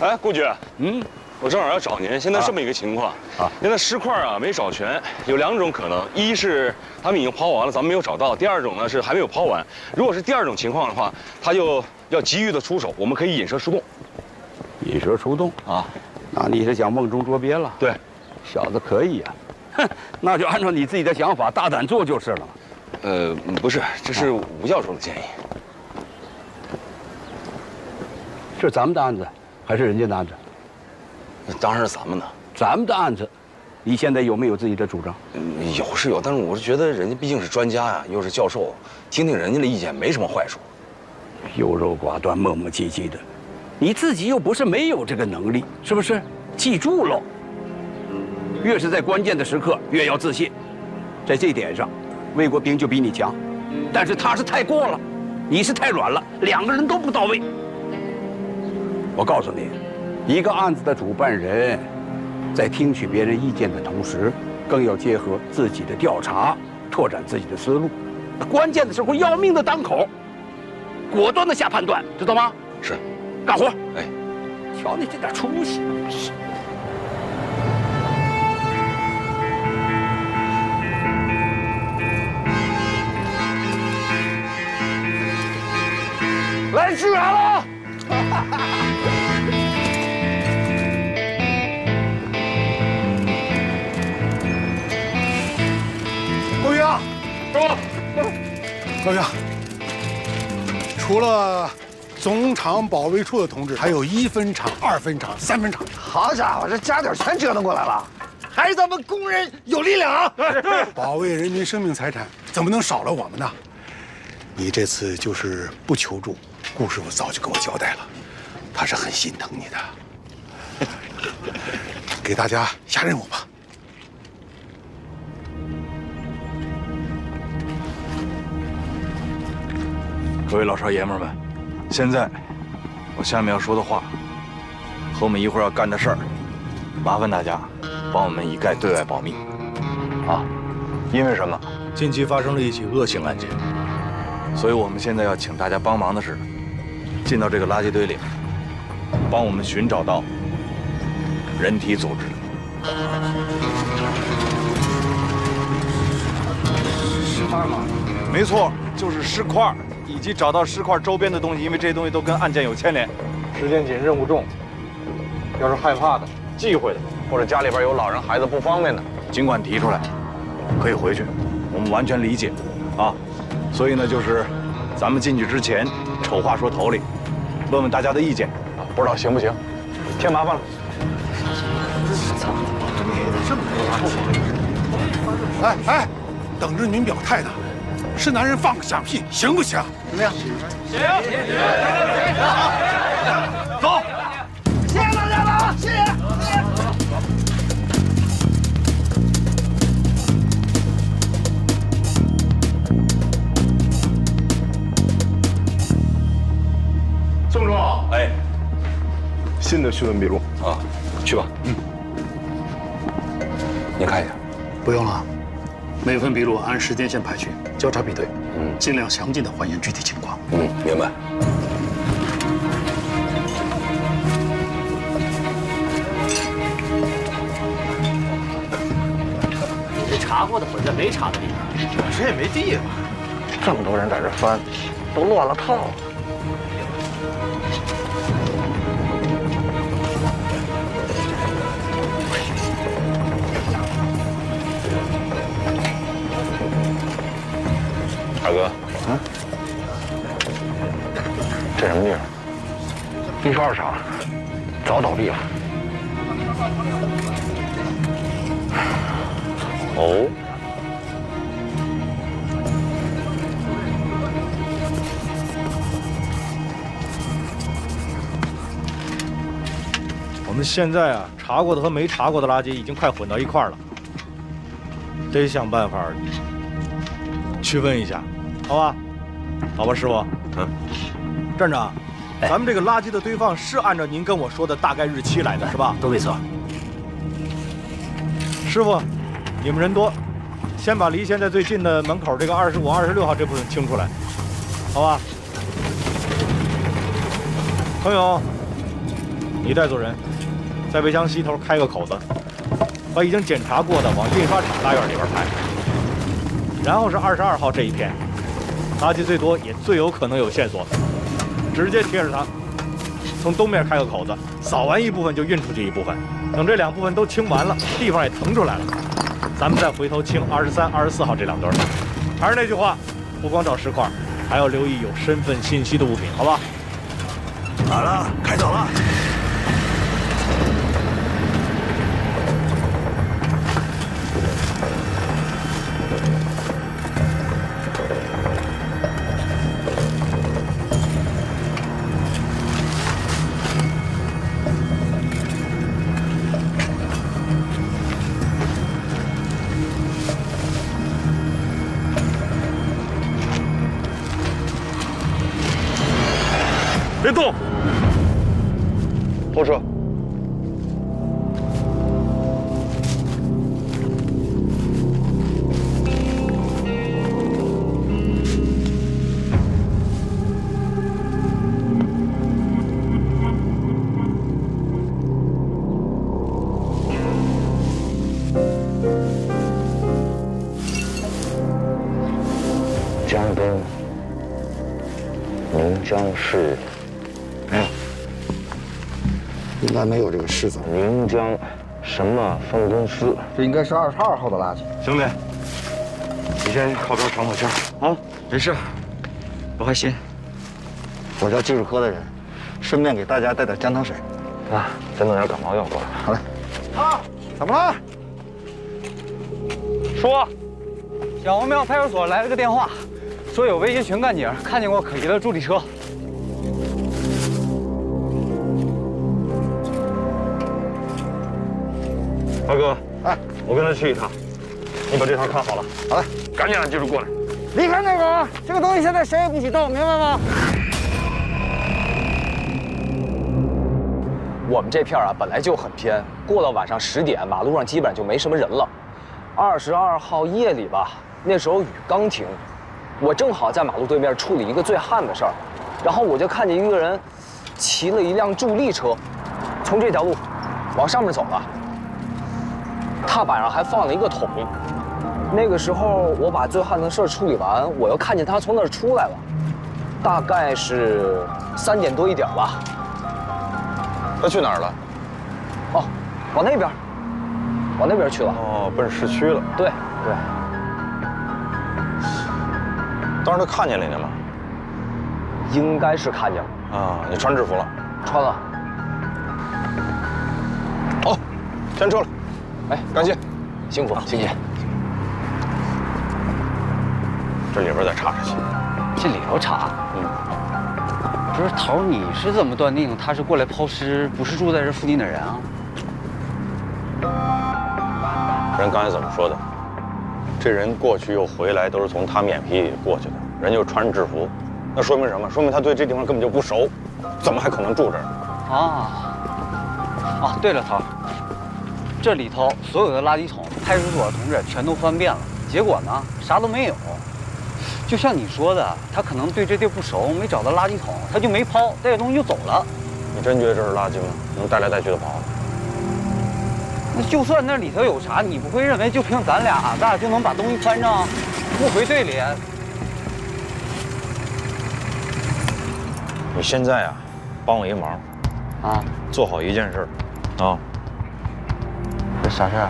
哎，顾局，我正好要找您。现在这么一个情况现在尸块啊没找全，有2种可能：一是他们已经抛完了，咱们没有找到；第2种呢是还没有抛完。如果是第2种情况的话，他就要急于的出手，我们可以引蛇出洞。引蛇出洞啊？那你是想梦中捉鳖了？对，小子可以呀。哼，那就按照你自己的想法，大胆做就是了。不是，这是吴教授的建议。是咱们的案子，还是人家的案子？当然是咱们的。咱们的案子，你现在有没有自己的主张？有是有，但是我是觉得人家毕竟是专家呀，又是教授，听听人家的意见没什么坏处。优柔寡断、磨磨唧唧的，你自己又不是没有这个能力，是不是？记住喽，越是在关键的时刻，越要自信。在这一点上，魏国平就比你强，但是他是太过了，你是太软了，2个人都不到位。我告诉你，一个案子的主办人，在听取别人意见的同时，更要结合自己的调查，拓展自己的思路。关键的时候，要命的当口，果断的下判断，知道吗？是，干活。哎，瞧你这点出息。来支援了！陆平，师傅，陆平，除了总厂保卫处的同志，还有1分厂、2分厂、3分厂。好家伙，这家底全折腾过来了，还是咱们工人有力量啊！保卫人民生命财产，怎么能少了我们呢？你这次就是不求助，顾师傅早就给我交代了，他是很心疼你的。给大家下任务吧。各位老少爷们们，现在我下面要说的话和我们一会儿要干的事儿，麻烦大家帮我们一概对外保密。啊，因为什么？近期发生了一起恶性案件，所以我们现在要请大家帮忙的是，进到这个垃圾堆里，帮我们寻找到人体组织。尸块吗？没错，就是尸块，以及找到尸块周边的东西，因为这些东西都跟案件有牵连。时间紧，任务重，要是害怕的、忌讳的，或者家里边有老人、孩子不方便的，尽管提出来，可以回去，我们完全理解，啊，所以呢，就是咱们进去之前，丑话说头里，问问大家的意见，啊，不知道行不行？添麻烦了。操！这么多垃圾！哎哎，等着您表态呢。是男人放个响屁，行不行？怎么样？行。走。谢谢大家了啊！谢谢。宋总，哎，新的询问笔录啊，去吧。你看一下。不用了，每份笔录按时间线排序，交叉比对，尽量详尽的还原具体情况。明白。这查过的混在没查的里边，谁也没地方。这么多人在这翻，都乱了套了。二哥，这什么地方？地哨厂，早倒闭了。哦。我们现在啊，查过的和没查过的垃圾已经快混到一块儿了，得想办法去问一下，好吧？好吧，师傅。站长，咱们这个垃圾的堆放是按照您跟我说的大概日期来的，是吧？都没错。师傅，你们人多，先把离现在最近的门口这个25、26号这部分清出来，好吧？程勇，你带组人，在围墙西头开个口子，把已经检查过的往印刷厂大院里边排。然后是22号这一片，垃圾最多也最有可能有线索，直接贴着它，从东面开个口子，扫完一部分就运出去一部分。等这2部分都清完了，地方也腾出来了，咱们再回头清23、24号这2堆。还是那句话，不光找石块，还要留意有身份信息的物品，好吧？好了，开走了。别动！后撤。江东宁江市。没有，应该没有这个市字。宁江什么分公司？这应该是22号的垃圾。兄弟，你先靠边喘口气儿。好，没事，不害心。我叫技术科的人，顺便给大家带点姜汤水。啊，再弄点感冒药过来。好嘞。啊，怎么了？说，小王庙派出所来了个电话，说有维协群干警看见过可疑的助力车。大哥，哎，我跟他去一趟，你把这趟看好了。好嘞，赶紧让技术过来。离开那个，这个东西现在谁也不许动，明白吗？我们这片啊本来就很偏，过了晚上10点，马路上基本上就没什么人了。22号夜里吧，那时候雨刚停，我正好在马路对面处理一个最旱的事儿，然后我就看见一个人骑了一辆助力车，从这条路往上面走了。踏板上还放了一个桶。那个时候我把最旱的事儿处理完，我又看见他从那儿出来了，大概是3点多1点吧。他去哪儿了？哦，往那边。往那边去了。哦，奔市区了。对对。当时他看见了你吗？应该是看见了。啊，你穿制服了？穿了。好，添车了。哎，感谢，辛苦谢谢。这里边再查查去。这里头查？不是头，你是怎么断定他是过来抛尸，不是住在这附近的人啊？人刚才怎么说的？这人过去又回来，都是从他眼皮里过去的。人又穿着制服，那说明什么？说明他对这地方根本就不熟，怎么还可能住这儿？啊，对了，头，这里头所有的垃圾桶，派出所的同志全都翻遍了，结果呢，啥都没有。就像你说的，他可能对这地不熟，没找到垃圾桶，他就没抛，带着东西就走了。你真觉得这是垃圾吗？能带来带去的跑？那就算那里头有啥，你不会认为就凭咱俩就能把东西翻上，不回队里？你现在啊，帮我一忙，啊，做好一件事，啊，这啥事儿？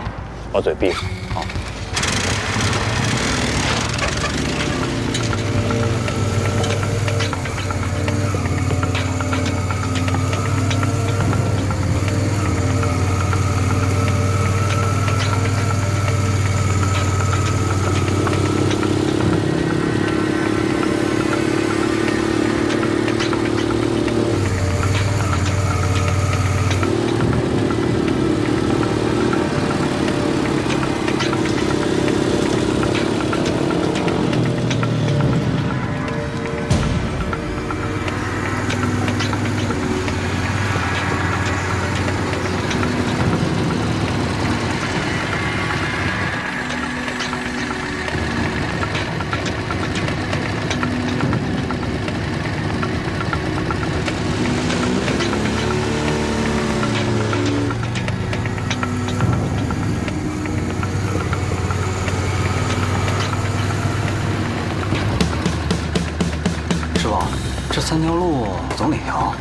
把嘴闭上。好。3条路走哪条？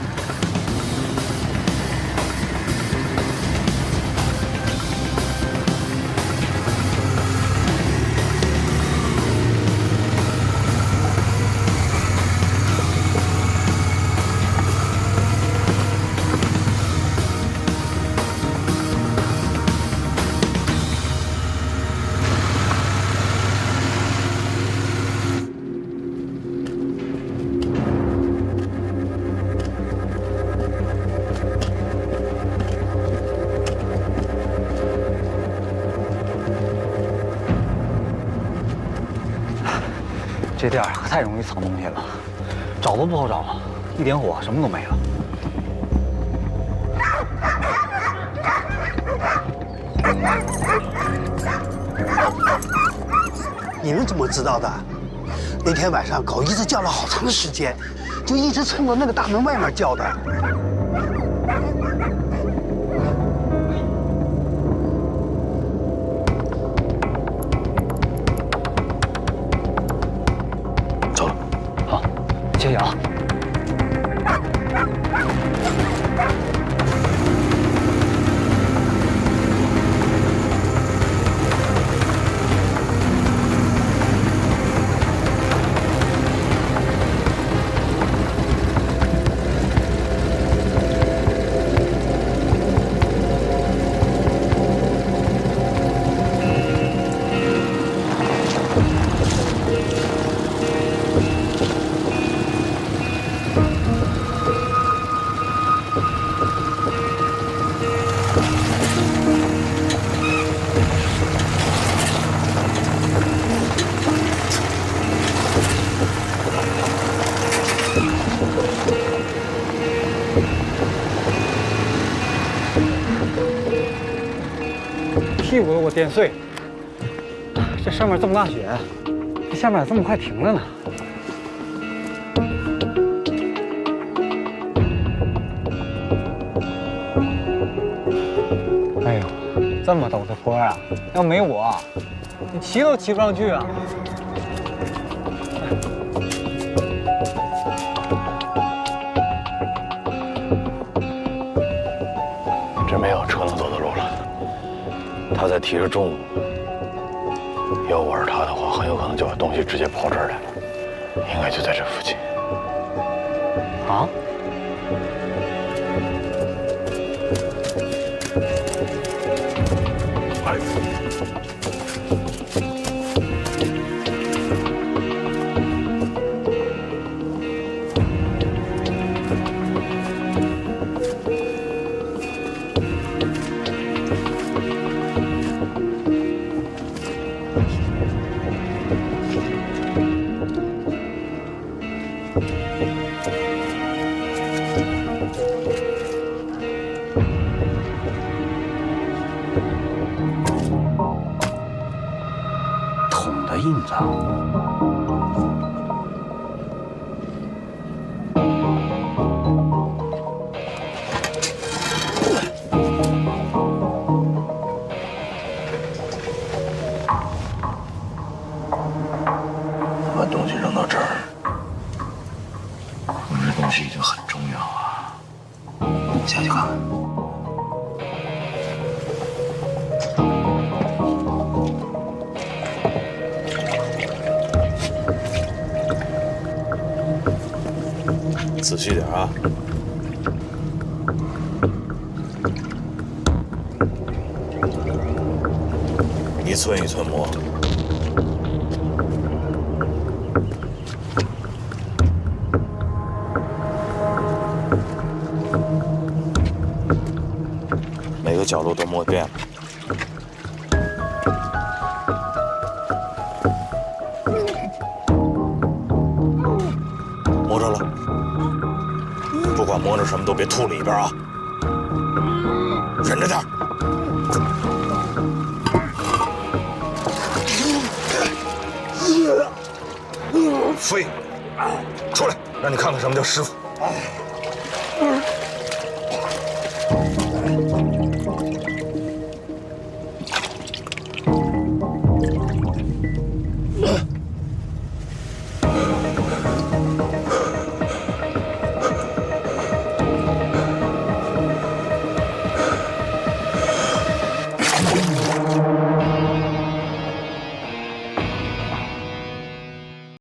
这店可太容易藏东西了，找都不好找，一点火什么都没了。你们怎么知道的？那天晚上狗一直叫了好长时间，就一直冲着那个大门外面叫的。走了，好，接应啊。 屁股都给我颠碎！这上面这么大雪，这下面咋这么快停了呢？哎呦，这么陡的坡啊！要没我，你骑都骑不上去啊！这没有车能走的路了。他再提着重物，要我是他的话，很有可能就把东西直接抛这儿来了，应该就在这附近。啊？桶的印子。把东西扔到这儿，我这东西已经很重要啊。下去看看。仔细点啊！一寸一寸磨。每个角落都磨遍了。磨着了，不管磨着什么都别吐里边啊，忍着点。飞，出来，让你看看什么叫师傅。